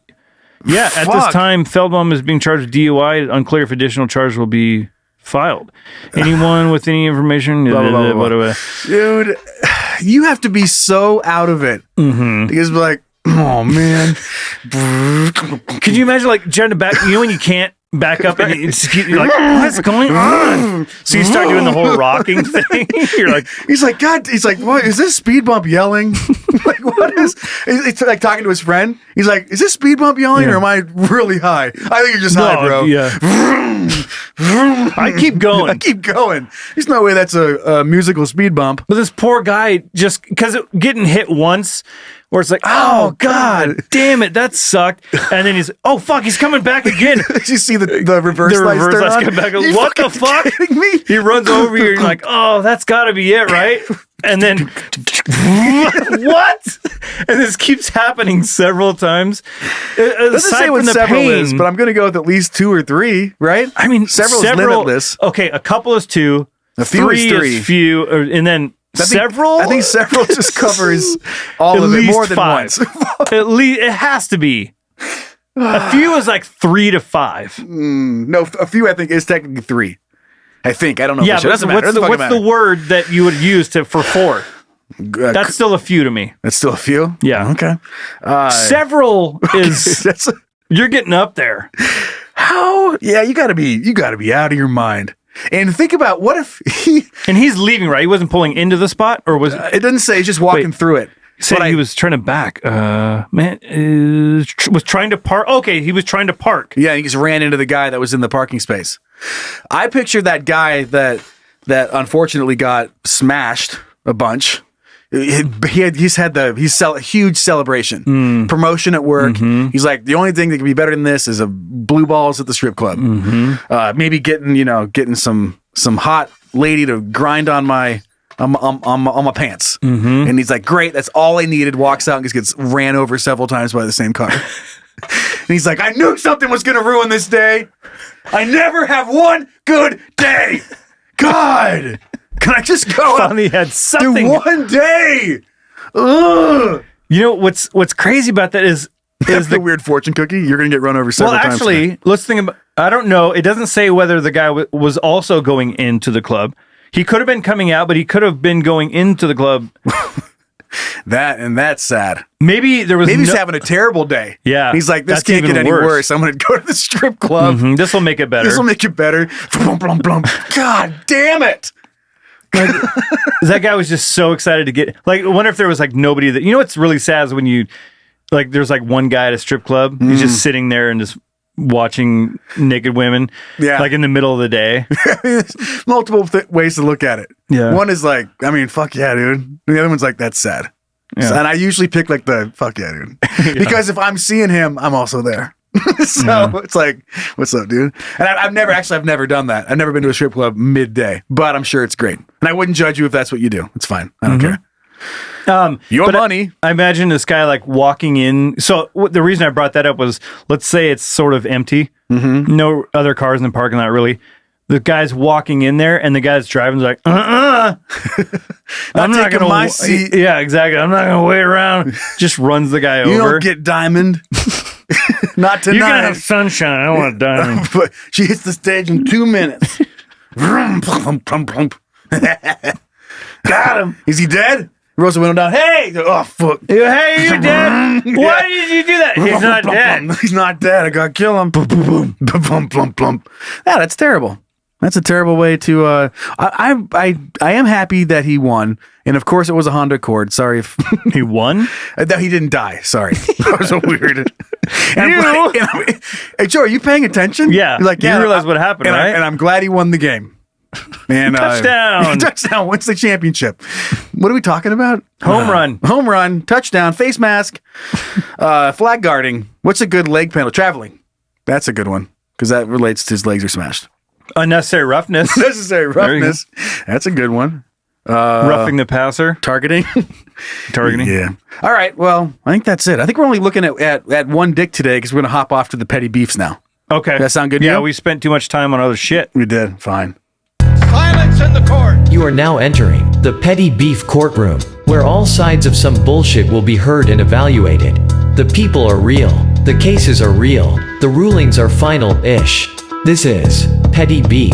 Yeah, at this time, Feldbaum is being charged with DUI. Unclear if additional charges will be filed. Anyone with any information? Dude, you have to be so out of it. Mm-hmm. Because like, oh, man. Could you imagine like trying to back, when you can't back up and you're like, what's going on? So you start doing the whole rocking thing. You're like, he's like, what? Is this speed bump yelling? Like, what is? He's like talking to his friend. He's like, "Is this speed bump yelling, or am I really high? I think you're just high, bro." Yeah. I keep going. I keep going. There's no way that's a musical speed bump. But this poor guy, just because getting hit once, where it's like, oh God, damn it, that sucked. And then he's, oh fuck, he's coming back again. You see the reverse lights turn on? Come back. What the fuck? Kidding me? He runs over here. You're like, oh, that's got to be it, right? And then what? And this keeps happening several times. Doesn't say what several is, but I'm going to go with at least 2 or 3, right? I mean, several is limitless. Okay, a couple is 2, a few three is 3, is few, and then several. I think several just covers all of it more than 5. once. At least it has to be. A few is like 3 to 5. No, a few I think is technically 3. I think. I don't know. Yeah, but what's the word that you would use for 4? That's still a few to me. That's still a few? Yeah. Okay. Several is you're getting up there. How? Yeah, you gotta be out of your mind. And think about what if he's leaving, right? He wasn't pulling into the spot, or was it doesn't say, he's just walking through it. Said he was trying to back. Was trying to park. Okay, he was trying to park. Yeah, he just ran into the guy that was in the parking space. I pictured that guy that unfortunately got smashed a bunch. He's had a huge celebration, promotion at work. Mm-hmm. He's like, the only thing that can be better than this is a blue balls at the strip club. Mm-hmm. Maybe getting some hot lady to grind on my pants. Mm-hmm. And he's like, great, that's all I needed. Walks out and just gets ran over several times by the same car. And he's like, I knew something was going to ruin this day. I never have one good day. God, can I just go? Finally had something. One day. Ugh. You know what's crazy about that is the weird fortune cookie. You're going to get run over several times. Well, actually, let's think about. I don't know. It doesn't say whether the guy was also going into the club. He could have been coming out, but he could have been going into the club. That's sad. Maybe he's having a terrible day. Yeah. He's like, this can't get any worse. I'm going to go to the strip club. Mm-hmm. This will make it better. God damn it. Like, that guy was just so excited to get, like, I wonder if there was like nobody that, you know what's really sad is when you, like, there's like one guy at a strip club. He's just sitting there and just watching naked women, like in the middle of the day. Multiple ways to look at it. Yeah. One is like, I mean, fuck yeah, dude. The other one's like, that's sad. Yeah. So, and I usually pick like the fuck yeah, dude. Because if I'm seeing him, I'm also there. So it's like, what's up, dude? And I've never done that. I've never been to a strip club midday, but I'm sure it's great. And I wouldn't judge you if that's what you do. It's fine. I don't care. Your money. I imagine this guy like walking in. So the reason I brought that up was, let's say it's sort of empty. Mm-hmm. No other cars in the parking lot, really. The guy's walking in there, and the guy's driving is like, I'm not gonna my seat. Yeah, exactly. I'm not gonna wait around. Just runs the guy over. You don't get diamond. Not tonight. You're gonna have sunshine. I don't want a diamond. But she hits the stage in 2 minutes. Got him. Is he dead? Rolls the window down. Hey! Oh, fuck. Hey, you're dead? Why did you do that? He's not dead. He's not dead. I gotta kill him. Boom, boom, boom. Plump, plump, plump. Yeah, that's terrible. That's a terrible way to. I am happy that he won, and of course it was a Honda Accord. Sorry if he won. That he didn't die. Sorry, that was so weird. Hey Joe, are you paying attention? Yeah, you're like, you realize what happened, right? And I'm glad he won the game. And touchdown, touchdown wins the championship. What are we talking about? Home run, touchdown, face mask, flag guarding. What's a good leg penalty? Traveling. That's a good one because that relates to his legs are smashed. Unnecessary roughness. That's a good one. Roughing the passer. Targeting. Yeah. All right. Well, I think that's it. I think we're only looking at one dick today because we're going to hop off to the petty beefs now. Okay. That sound good? Yeah, we spent too much time on other shit. We did. Fine. Silence in the court. You are now entering the petty beef courtroom, where all sides of some bullshit will be heard and evaluated. The people are real. The cases are real. The rulings are final-ish. This is Petty Beef.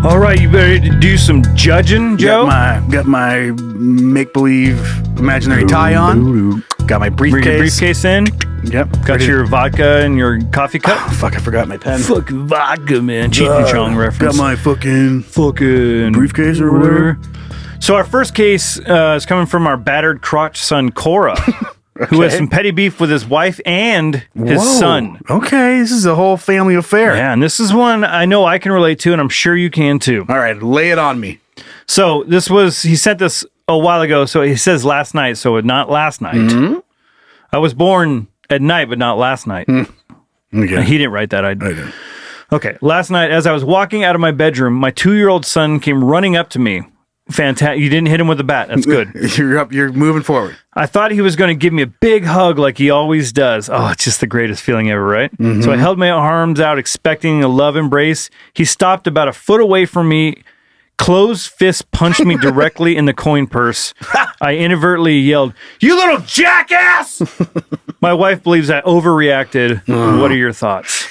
All right, you better do some judging, Joe. Got my make-believe imaginary tie on. Got my briefcase. Bring your briefcase in. Yep. Got your vodka and your coffee cup. Oh, fuck, I forgot my pen. Fucking vodka, man. Cheech and Chong reference. Got my fucking briefcase or whatever. So our first case is coming from our battered crotch son, Coeur, who has some petty beef with his wife and his son. Okay, this is a whole family affair. Yeah, and this is one I know I can relate to, and I'm sure you can too. All right, lay it on me. So he sent this a while ago, so he says last night, so not last night. Mm-hmm. I was born at night, but not last night. Okay. He didn't write that. I did. Okay, last night, as I was walking out of my bedroom, my 2-year-old son came running up to me. Fantastic. You didn't hit him with a bat. That's good. You're moving forward. I thought he was going to give me a big hug like he always does. Oh, it's just the greatest feeling ever, right? Mm-hmm. So I held my arms out, expecting a love embrace. He stopped about a foot away from me, closed fist punched me directly in the coin purse. I inadvertently yelled, "You little jackass!" My wife believes I overreacted. What are your thoughts?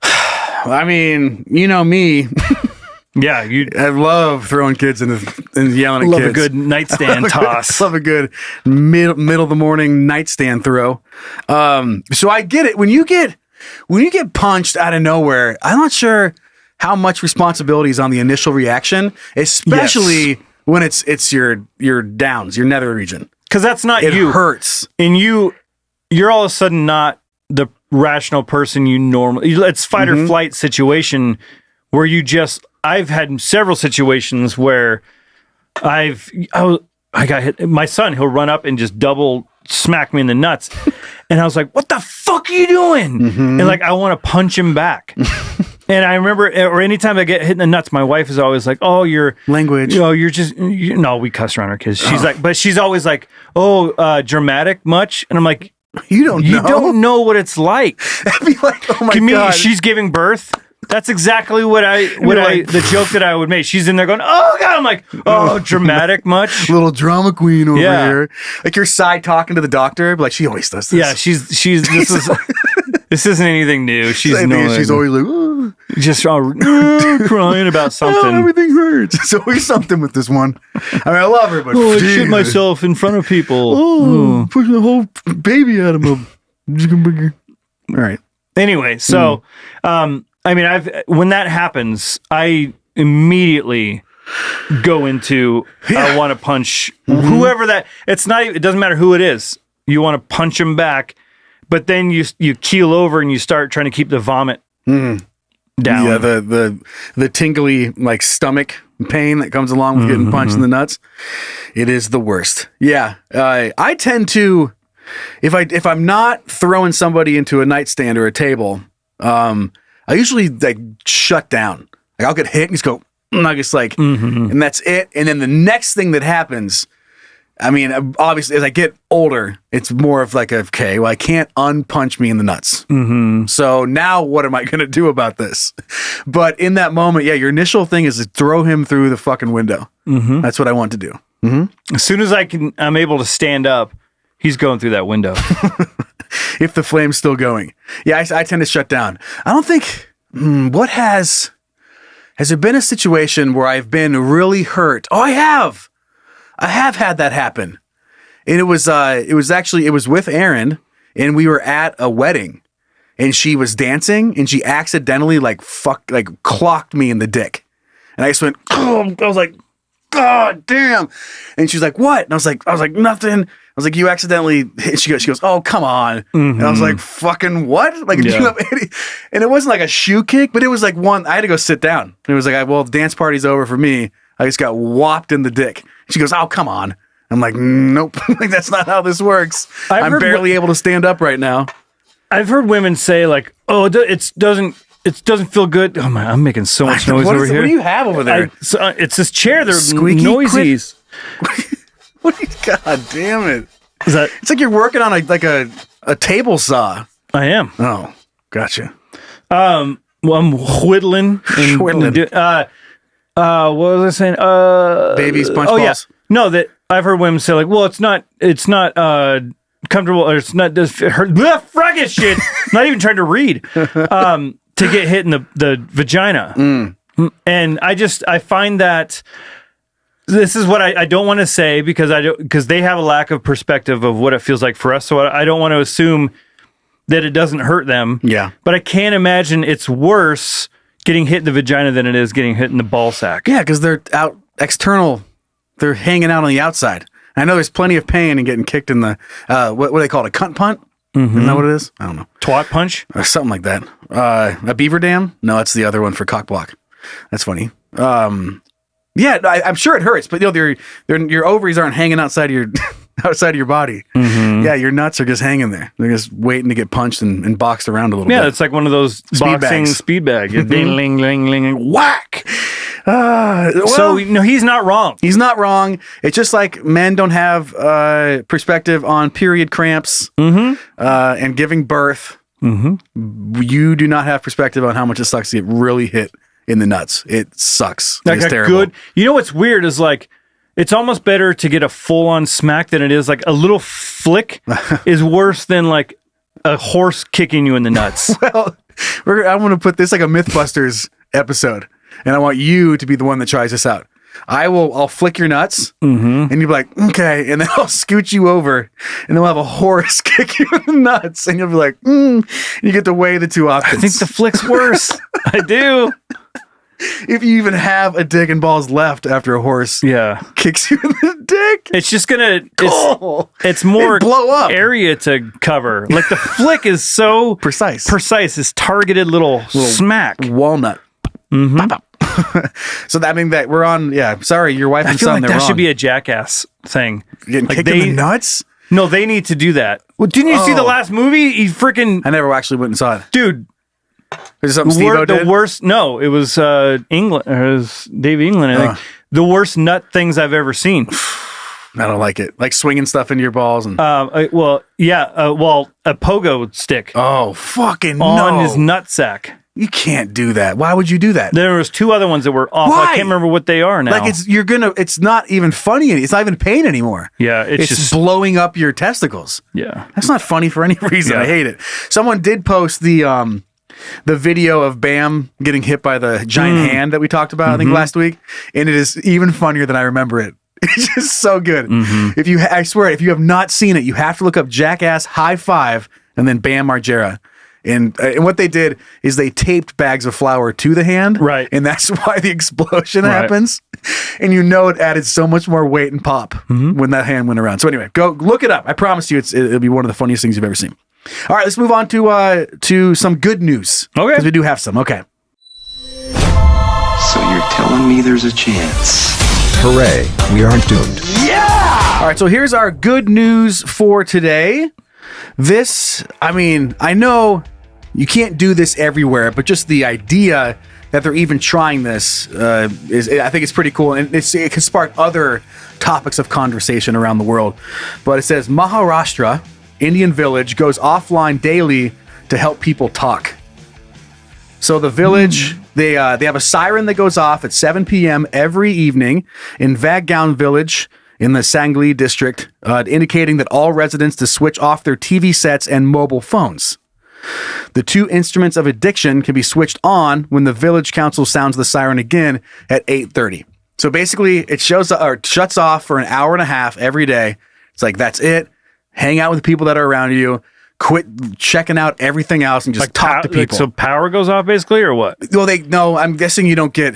I mean, you know me. Yeah, I love throwing kids and yelling at love kids. a good nightstand toss. Love a good middle of the morning nightstand throw. So I get it. When you get punched out of nowhere, I'm not sure how much responsibility is on the initial reaction, especially when it's your downs, your nether region. Because that's not you. It hurts. And you're all of a sudden not the rational person you normally. It's fight or flight situation where you just. I've had several situations where I got hit. My son, he'll run up and just double smack me in the nuts. And I was like, what the fuck are you doing? And like, I want to punch him back. And I remember, or anytime I get hit in the nuts, my wife is always like, oh, your language. You know, no, we cuss around our kids. She's like, but she's always like, oh, dramatic much? And I'm like, you don't know what it's like. I'd be like, oh my God. She's giving birth. That's exactly the joke that I would make. She's in there going, oh God. I'm like, oh, dramatic much? Little drama queen over here. Like your side talking to the doctor, but like she always does this. Yeah, this isn't anything new. She's always like, oh. Just crying about something. Oh, everything hurts. It's always something with this one. I mean, I love her, but I shit myself in front of people. Pushing the whole baby out of him. All right. Anyway, so I mean, when that happens, I immediately go into I want to punch whoever that. It doesn't matter who it is. You want to punch him back, but then you keel over and you start trying to keep the vomit down. Yeah, the tingly like stomach pain that comes along with getting punched in the nuts. It is the worst. Yeah, I tend to if I'm not throwing somebody into a nightstand or a table. I usually like shut down. Like I'll get hit and just go, and I just like, and that's it. And then the next thing that happens, I mean, obviously as I get older, it's more of like, okay, well, I can't unpunch me in the nuts. So now what am I going to do about this? But in that moment, yeah, your initial thing is to throw him through the fucking window. That's what I want to do. As soon as I'm able to stand up, he's going through that window. If the flame's still going. Yeah, I tend to shut down. I don't think, has there been a situation where I've been really hurt? Oh, I have had that happen. And it was with Erin, and we were at a wedding, and she was dancing, and she accidentally clocked me in the dick. And I just went, oh, I was like, God damn. And she's like, what? And I was like, nothing. I was like, you accidentally hit. She goes, oh, come on. And I was like, fucking what? Like, did you have any? And it wasn't like a shoe kick, but it was like one. I had to go sit down. And it was like, well, the dance party's over for me. I just got whopped in the dick. She goes, oh, come on. I'm like, nope. Like, that's not how this works. I'm barely able to stand up right now. I've heard women say like, oh, it doesn't feel good. Oh my, I'm making so much noise over here. What do you have over there? It's this chair. They're squeaky, noisies. What? God damn it! It's like you're working on a table saw. I am. Oh, gotcha. Well, I'm whittling. What was I saying? Babies punch balls. Yeah. No, that I've heard women say like, well, it's not comfortable, or it's not does hurt. Fraggot shit. Not even trying to read. To get hit in the vagina. And I find that this is what I don't want to say because they have a lack of perspective of what it feels like for us. So I don't want to assume that it doesn't hurt them. Yeah. But I can't imagine it's worse getting hit in the vagina than it is getting hit in the ball sack. Yeah, because they're out external They're hanging out on the outside. I know there's plenty of pain in getting kicked in the, what do they call it? A cunt punt? Isn't that what it is? I don't know. Twat punch? Or something like that. A beaver dam? No, that's the other one for cock block. That's funny. Yeah, I'm sure it hurts, but your ovaries aren't hanging outside of your outside of your body. Yeah, your nuts are just hanging there. They're just waiting to get punched and boxed around a little bit. Yeah, it's like one of those boxing speed bag. Ding, ling, ling, ling, whack. So no, he's not wrong. He's not wrong. It's just like men don't have perspective on period cramps and giving birth. You do not have perspective on how much it sucks to get really hit in the nuts. It sucks. Like it's terrible. You know what's weird is like, it's almost better to get a full-on smack than it is like a little flick is worse than like a horse kicking you in the nuts. Well, I want to put this like a Mythbusters episode, and I want you to be the one that tries this out. I'll flick your nuts, and you'll be like, okay, and then I'll scoot you over, and then we'll have a horse kick you in the nuts, and you'll be like, and you get to weigh the two options. I think the flick's worse. I do. If you even have a dick and balls left after a horse kicks you in the dick. It's just gonna it's more blow up area to cover. Like the flick is so precise, this targeted little smack. Walnut. So that means that we're on. Yeah, sorry, your wife and I feel son. like they're that wrong. should be a Jackass thing. Getting like kicked in the nuts. No, they need to do that. Well, didn't you see the last movie? He freaking. I never actually went and saw it, dude. Is it something Steve-O did? The worst. No, it was England. It was Dave England. I think the worst nut things I've ever seen. I don't like it. Like swinging stuff into your balls and. A pogo stick. Oh, fucking on his nutsack. You can't do that. Why would you do that? There was two other ones that were awful. Why? I can't remember what they are now. Like it's not even funny. It's not even pain anymore. Yeah, it's just just blowing up your testicles. Yeah, that's not funny for any reason. Yeah. I hate it. Someone did post the video of Bam getting hit by the giant hand that we talked about, I think last week, and it is even funnier than I remember it. It's just so good. I swear, if you have not seen it, you have to look up Jackass High Five and then Bam Margera. And what they did is they taped bags of flour to the hand, right? And that's why the explosion happens. And you know it added so much more weight and pop when that hand went around. So anyway, go look it up. I promise you, it'll be one of the funniest things you've ever seen. All right, let's move on to some good news. Okay, because we do have some. Okay. So you're telling me there's a chance? Hooray! We aren't doomed. Yeah. All right, so here's our good news for today. This, I mean, I know you can't do this everywhere, but just the idea that they're even trying this I think it's pretty cool, and it can spark other topics of conversation around the world. But it says Maharashtra Indian village goes offline daily to help people talk. So the village, they have a siren that goes off at 7 p.m. every evening in Vaggaon village in the Sangli district, indicating that all residents to switch off their TV sets and mobile phones. The two instruments of addiction can be switched on when the village council sounds the siren again at 8:30. So basically, it shuts off for an hour and a half every day. It's like, that's it. Hang out with the people that are around you. Quit checking out everything else and just talk to people. So power goes off basically, or what? Well, no, I'm guessing you don't get.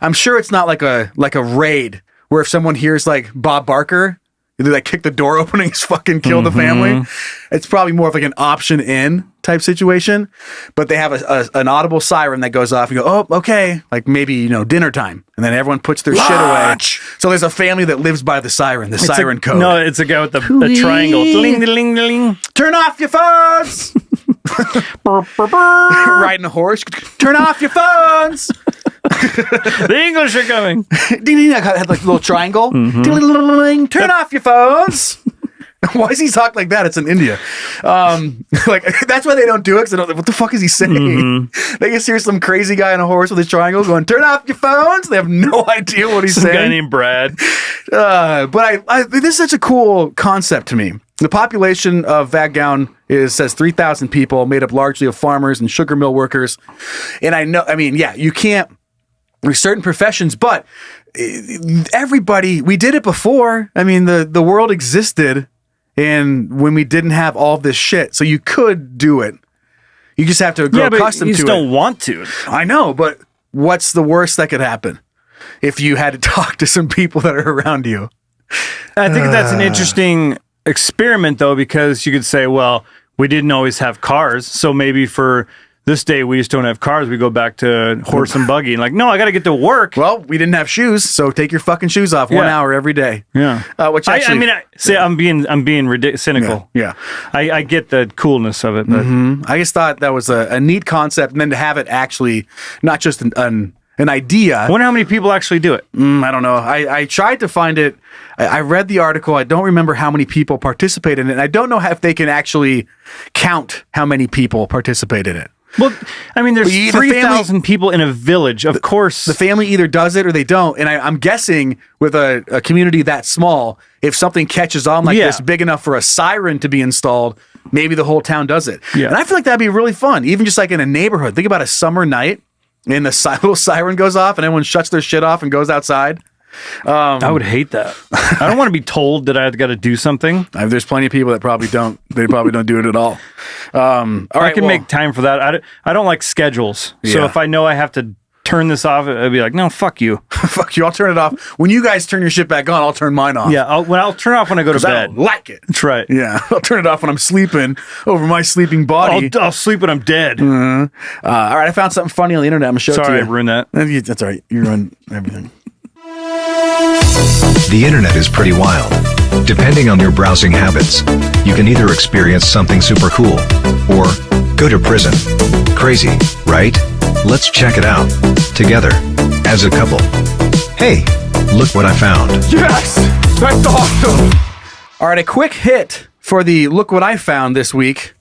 I'm sure it's not like a raid where if someone hears like Bob Barker, they like kick the door open and just fucking kill the family. It's probably more of like an option in type situation. But they have an audible siren that goes off. You go, oh, okay, like maybe dinner time, and then everyone puts their shit away. So there's a family that lives by the siren, siren code. No, it's a guy with the triangle. Ding, ding, ding. Turn off your phones. Riding a horse. Turn off your phones. The English are coming. Ding, ding, I had like a little triangle. Ding, ding, ding, ding, turn off your phones. Why does he talk like that? It's in India. Like that's why they don't do it. Because they don't. What the fuck is he saying? They just hear some crazy guy on a horse with his triangle going, "Turn off your phones." They have no idea what he's saying. Some guy named Brad. But this is such a cool concept to me. The population of Vaggaon says 3,000 people, made up largely of farmers and sugar mill workers. And you can't. There's certain professions, but everybody, we did it before. I mean, the world existed, and when we didn't have all this shit, so you could do it. You just have to grow accustomed to it. You just don't want to. I know, but what's the worst that could happen? if you had to talk to some people that are around you. I think that's an interesting experiment, though, because you could say, well, we didn't always have cars, so maybe for this day we just don't have cars. We go back to horse and buggy, and like, no, I got to get to work. Well, we didn't have shoes, so take your fucking shoes off 1 hour every day. Yeah, which actually, I'm being cynical. Yeah. I get the coolness of it, but I just thought that was a neat concept, and then to have it actually not just an idea. I wonder how many people actually do it. I don't know. I tried to find it. I read the article. I don't remember how many people participate in it. And I don't know if they can actually count how many people participate in it. Well, I mean, there's 3,000 people in a village. Of course. The family either does it or they don't. And I'm guessing with a community that small, if something catches on like this, big enough for a siren to be installed, maybe the whole town does it. Yeah. And I feel like that'd be really fun. Even just like in a neighborhood. Think about a summer night and the little siren goes off and everyone shuts their shit off and goes outside. I would hate that. I don't want to be told that I've got to do something. There's plenty of people that probably don't. They probably don't do it at all. All right, I can make time for that. I don't like schedules. So if I know I have to turn this off, I'd be like, no, fuck you. Fuck you. I'll turn it off. When you guys turn your shit back on, I'll turn mine off. Yeah, I'll turn it off when I go to bed. I don't like it. That's right. Yeah, I'll turn it off when I'm sleeping over my sleeping body. I'll sleep when I'm dead. All right, I found something funny on the internet. I'm going to show it to you. Sorry, I ruined that. That's all right. You ruined everything. The internet is pretty wild. Depending on your browsing habits, you can either experience something super cool or go to prison. Crazy, right? Let's check it out together as a couple. Hey, look what I found. Yes! That's awesome! All right, a quick hit for the look what I found this week,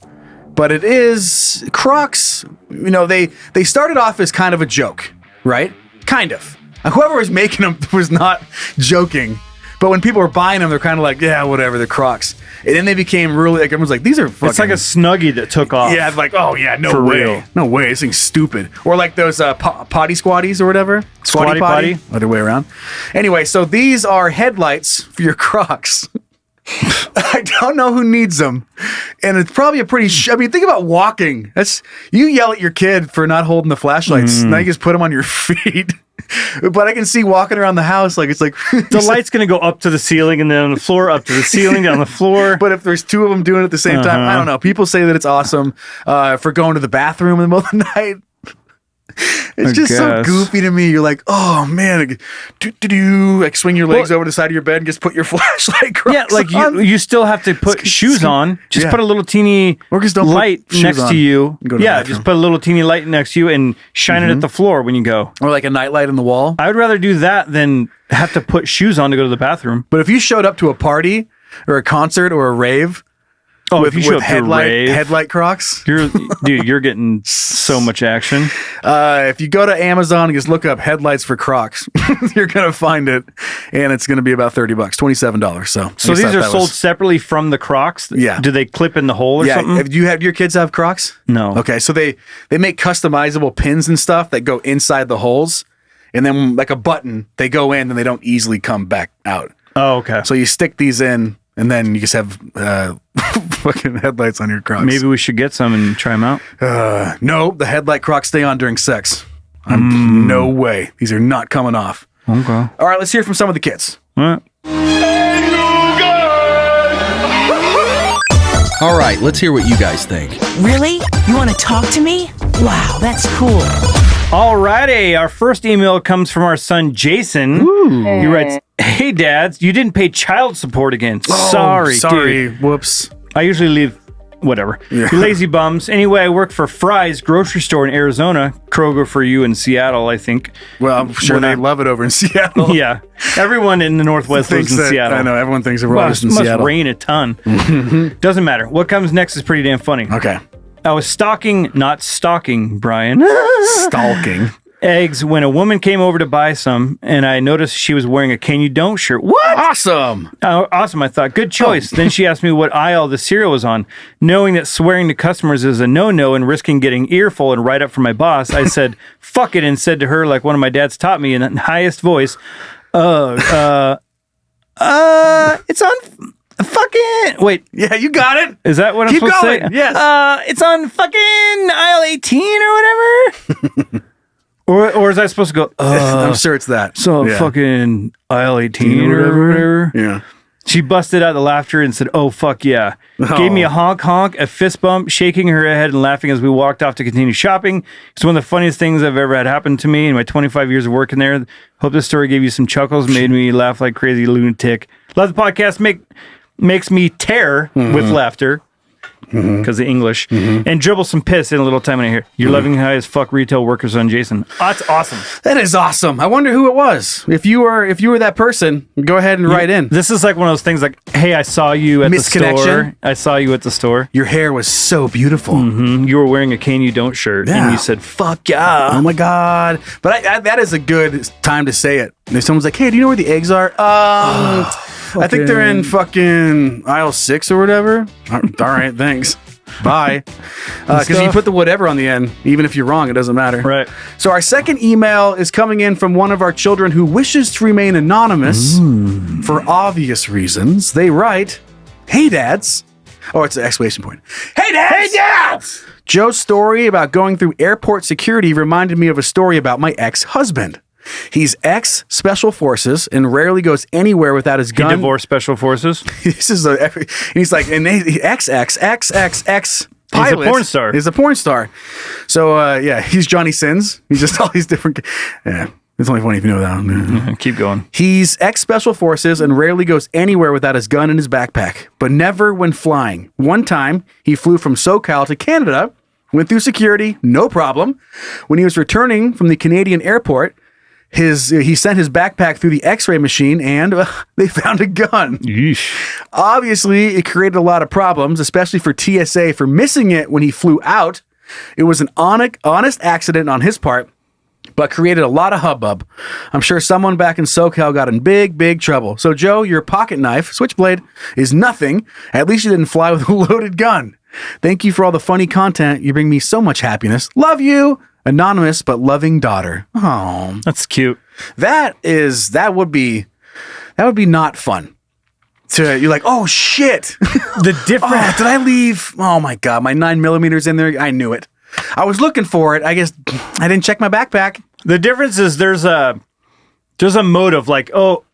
but it is Crocs. You know, they started off as kind of a joke, right? Kind of. Whoever was making them was not joking, but when people were buying them, they're kind of like, yeah, whatever, they're Crocs. And then they became really, like, everyone's like, these are fucking... It's like a Snuggie that took off. Yeah, it's like, oh, yeah, no For way. real. No way, this thing's stupid. Or like those potty squatties or whatever. Squatty potty? Other way around. Anyway, so these are headlights for your Crocs. I don't know who needs them. And it's probably a pretty... I mean, think about walking. You yell at your kid for not holding the flashlights. Now you just put them on your feet. But I can see walking around the house like it's like... the light's going to go up to the ceiling and then on the floor, up to the ceiling, down the floor. But if there's two of them doing it at the same time, I don't know. People say that it's awesome for going to the bathroom in the middle of the night. It's just so goofy to me. You're like, oh man, like swing your legs over the side of your bed and just put your flashlight Crocs Yeah, like on. you still have to put shoes on. Just put a little teeny light next to you. Yeah, just put a little teeny light next to you and shine it at the floor when you go. Or like a nightlight on the wall. I would rather do that than have to put shoes on to go to the bathroom. But if you showed up to a party or a concert or a rave, if you show up headlight Crocs, you're getting so much action. If you go to Amazon and just look up headlights for Crocs, you're gonna find it, and it's gonna be about $30, $27. So these are sold separately from the Crocs. Yeah. Do they clip in the hole or something? Do you have your kids have Crocs? No. Okay, so they make customizable pins and stuff that go inside the holes, and then like a button, they go in and they don't easily come back out. Oh, okay. So you stick these in. And then you just have fucking headlights on your Crocs. Maybe we should get some and try them out. No, the headlight Crocs stay on during sex. No way. These are not coming off. Okay. All right, let's hear from some of the kids. All right, let's hear what you guys think. Really? You want to talk to me? Wow, that's cool. Alrighty, our first email comes from our son Jason. He writes, "Hey dads, you didn't pay child support again. Sorry, dude. Whoops. I usually leave whatever. Yeah. You lazy bums. Anyway, I work for Fry's grocery store in Arizona. Kroger for you in Seattle, I think. Well, I'm sure they love it over in Seattle. Yeah. Everyone in the Northwest lives in Seattle. I know, everyone thinks it must in Seattle. Must rain a ton. Doesn't matter. What comes next is pretty damn funny. Okay. I was not stalking, Brian. Stalking. Eggs when a woman came over to buy some, and I noticed she was wearing a Can You Don't shirt. What? Awesome. Awesome. I thought, good choice. Then she asked me what aisle the cereal was on. Knowing that swearing to customers is a no-no and risking getting earful and write up from my boss, I said, fuck it, and said to her, like one of my dads taught me in the highest voice, it's on... fucking... Wait. Yeah, you got it. Is that what I'm Keep supposed going. to say? Yes. It's on fucking aisle 18 or whatever. Or is I supposed to go, I'm sure it's that. so Yeah. fucking aisle 18 or whatever? Yeah. She busted out the laughter and said, oh, fuck yeah. Gave me a honk, a fist bump, shaking her head and laughing as we walked off to continue shopping. It's one of the funniest things I've ever had happen to me in my 25 years of working there. Hope this story gave you some chuckles, made me laugh like crazy lunatic. Love the podcast. Makes me tear with laughter. Because the English and dribble some piss in a little time in here. You're loving high as fuck retail workers on Jason. That's awesome. That is awesome. I wonder who it was. If you were that person, go ahead and write in. This is like one of those things like, hey, I saw you at the store. I saw you at the store. Your hair was so beautiful. You were wearing a Can You Don't shirt. Yeah. And you said, fuck yeah. Oh my God. But that is a good time to say it. If someone's like, hey, do you know where the eggs are? I think they're in fucking aisle 6 or whatever. All right, thanks. Bye. Because you put the whatever on the end, even if you're wrong, it doesn't matter. Right. So our second email is coming in from one of our children who wishes to remain anonymous for obvious reasons. They write, hey, dads. Oh, it's an exclamation point. Hey, dads! Hey, dads! Joe's story about going through airport security reminded me of a story about my ex-husband. He's ex-Special Forces and rarely goes anywhere without his gun. He divorced Special Forces? This is he's like, and ex pilot. He's a porn star. He's a porn star. So, yeah, he's Johnny Sins. He's just all these different... Yeah, it's only funny if you know that. Keep going. He's ex-Special Forces and rarely goes anywhere without his gun in his backpack, but never when flying. One time, he flew from SoCal to Canada, went through security, no problem. When he was returning from the Canadian airport... He sent his backpack through the x-ray machine and they found a gun. Yeesh. Obviously, it created a lot of problems, especially for TSA for missing it when he flew out. It was an honest accident on his part, but created a lot of hubbub. I'm sure someone back in SoCal got in big trouble. So, Joe, your pocket knife, switchblade, is nothing. At least you didn't fly with a loaded gun. Thank you for all the funny content. You bring me so much happiness. Love you. Anonymous but loving daughter. Oh, that's cute. That would be not fun. You're like, oh shit. The difference. Did I leave? Oh my God, my 9mm in there. I knew it. I was looking for it. I guess I didn't check my backpack. The difference is there's a motive like, oh,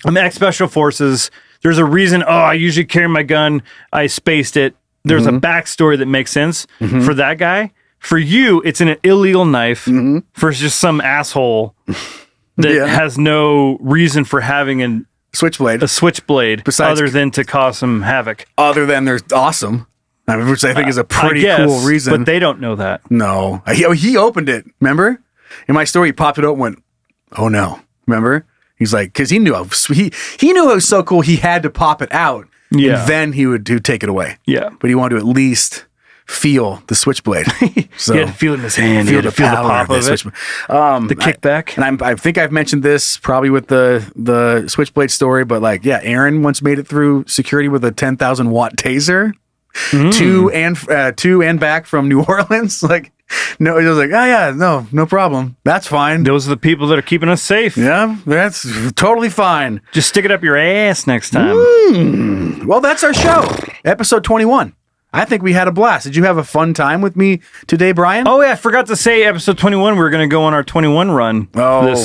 I'm ex-Special Forces. There's a reason. Oh, I usually carry my gun. I spaced it. There's a backstory that makes sense for that guy. For you, it's an illegal knife for just some asshole that has no reason for having a switchblade other than to cause some havoc. Other than they're awesome, which I think is a pretty cool reason. But they don't know that. No. He opened it, remember? In my story, he popped it open and went, oh no. Remember? He's like, because he knew he knew it was so cool he had to pop it out. Yeah. And then he would take it away. Yeah. But he wanted to at least... feel the switchblade. So he had to feel it in his hand. He had to feel the pop of it. The kickback. I think I've mentioned this probably with the switchblade story, but like, yeah, Aaron once made it through security with a 10,000 watt taser to and back from New Orleans. Like, no, he was like, oh yeah, no problem. That's fine. Those are the people that are keeping us safe. Yeah, that's totally fine. Just stick it up your ass next time. Well, that's our show. Episode 21. I think we had a blast. Did you have a fun time with me today, Brian? Oh, yeah. I forgot to say episode 21. We were going to go on our 21 run. Oh,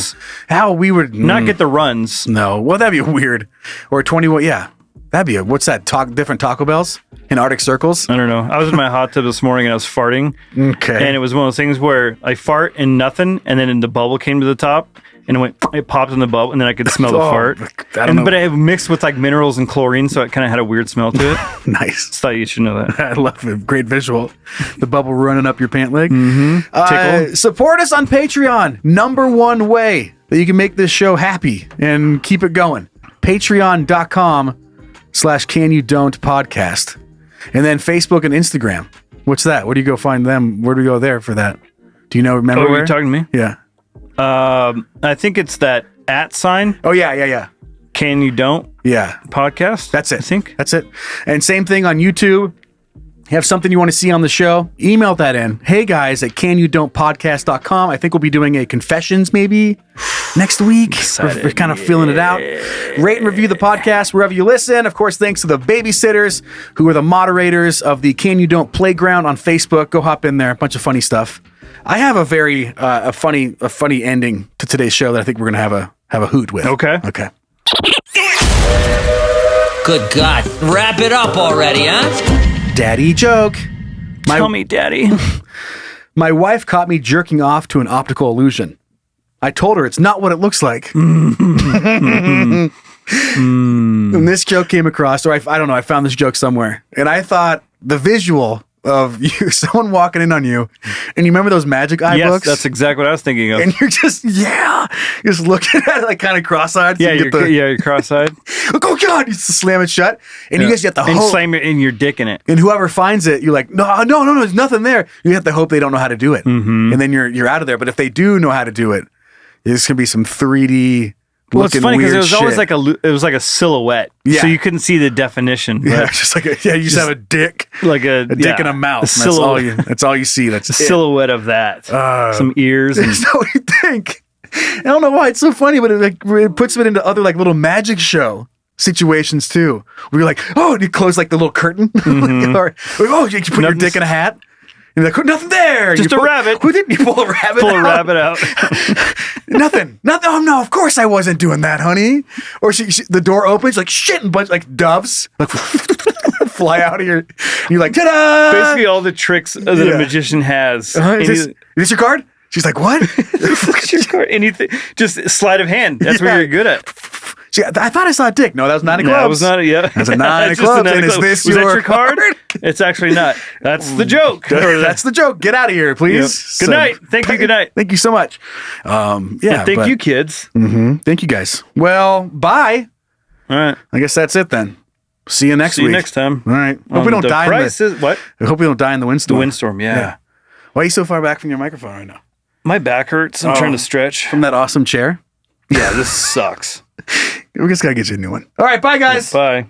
how we would not get the runs. No. Well, that'd be weird. Or 21. Yeah. That'd be what's that? Different Taco Bells in Arctic Circles? I don't know. I was in my hot tub this morning and I was farting. Okay. And it was one of those things where I fart and nothing, and then the bubble came to the top. And it popped in the bubble, and then I could smell the fart. But it mixed with like minerals and chlorine, so it kind of had a weird smell to it. Nice. Just thought you should know that. I love it. Great visual. The bubble running up your pant leg. Tickle. Support us on Patreon. #1 way that you can make this show happy and keep it going. Patreon.com/CanYouDon'tPodcast. And then Facebook and Instagram. What's that? Where do you go find them? Where do we go there for that? Do you know? Remember? You're talking to me? Yeah. I think it's that @sign. Oh, yeah. Can You Don't? Yeah. Podcast? That's it. I think. That's it. And same thing on YouTube. Have something you want to see on the show? Email that in. Hey guys at canyouDon'tPodcast.com. I think we'll be doing a confessions maybe next week. We're kind of feeling it out. Rate and review the podcast wherever you listen. Of course, thanks to the babysitters who are the moderators of the Can You Don't Playground on Facebook. Go hop in there. A bunch of funny stuff. I have a very a funny ending to today's show that I think we're gonna have a hoot with. Okay. Good God. Wrap it up already, huh? Daddy joke. Tell me, Daddy. My wife caught me jerking off to an optical illusion. I told her it's not what it looks like. And this joke came across, or I don't know, I found this joke somewhere. And I thought the visual of you, someone walking in on you, and you remember those magic eye books? Yes, that's exactly what I was thinking of. And you're just looking at it like kind of cross-eyed. Yeah, you're cross-eyed. Oh God, you just slam it shut. And you guys get the hope. And slam it in your dick in it. And whoever finds it, you're like, no, there's nothing there. You have to hope they don't know how to do it. Mm-hmm. And then you're out of there. But if they do know how to do it, there's going to be some 3D Well, it's funny because it was always shit. like a silhouette, Yeah. so you couldn't see the definition. Yeah, it's just like you just have a dick, like a dick and a mouth. That's all you see. That's a silhouette of that. Some ears. That's not what you think. I don't know why it's so funny, but it puts it into other like little magic show situations too. Where you're like, oh, and you close like the little curtain, or oh, you put your dick in a hat. And you're like, nothing there. Just a rabbit. Who didn't you pull a rabbit? Pull a rabbit out. Nothing. Oh no, of course I wasn't doing that, honey. Or the door opens, like shit, and bunch like doves like fly out of your. You're like, ta-da! Basically, all the tricks that a magician has. Is this your card? She's like, what? What's your card? Anything? Just sleight of hand. That's what you're good at. I thought I saw a dick. No, that was 9 of clubs. That was not. Yeah, that's a 9 of clubs. And is this was that your card? It's actually not. That's the joke. That's the joke. Get out of here, please. Yep. Good night. Thank you. Good night. Thank you so much. And thank you, kids. Mm-hmm. Thank you, guys. Well, bye. All right. I guess that's it then. See you next week. See you next time. All right. Hope we don't die. What? I hope we don't die in the windstorm. The windstorm. Yeah. Why are you so far back from your microphone right now? My back hurts. I'm trying to stretch from that awesome chair. Yeah, this sucks. We just gotta get you a new one. All right, bye guys. Bye.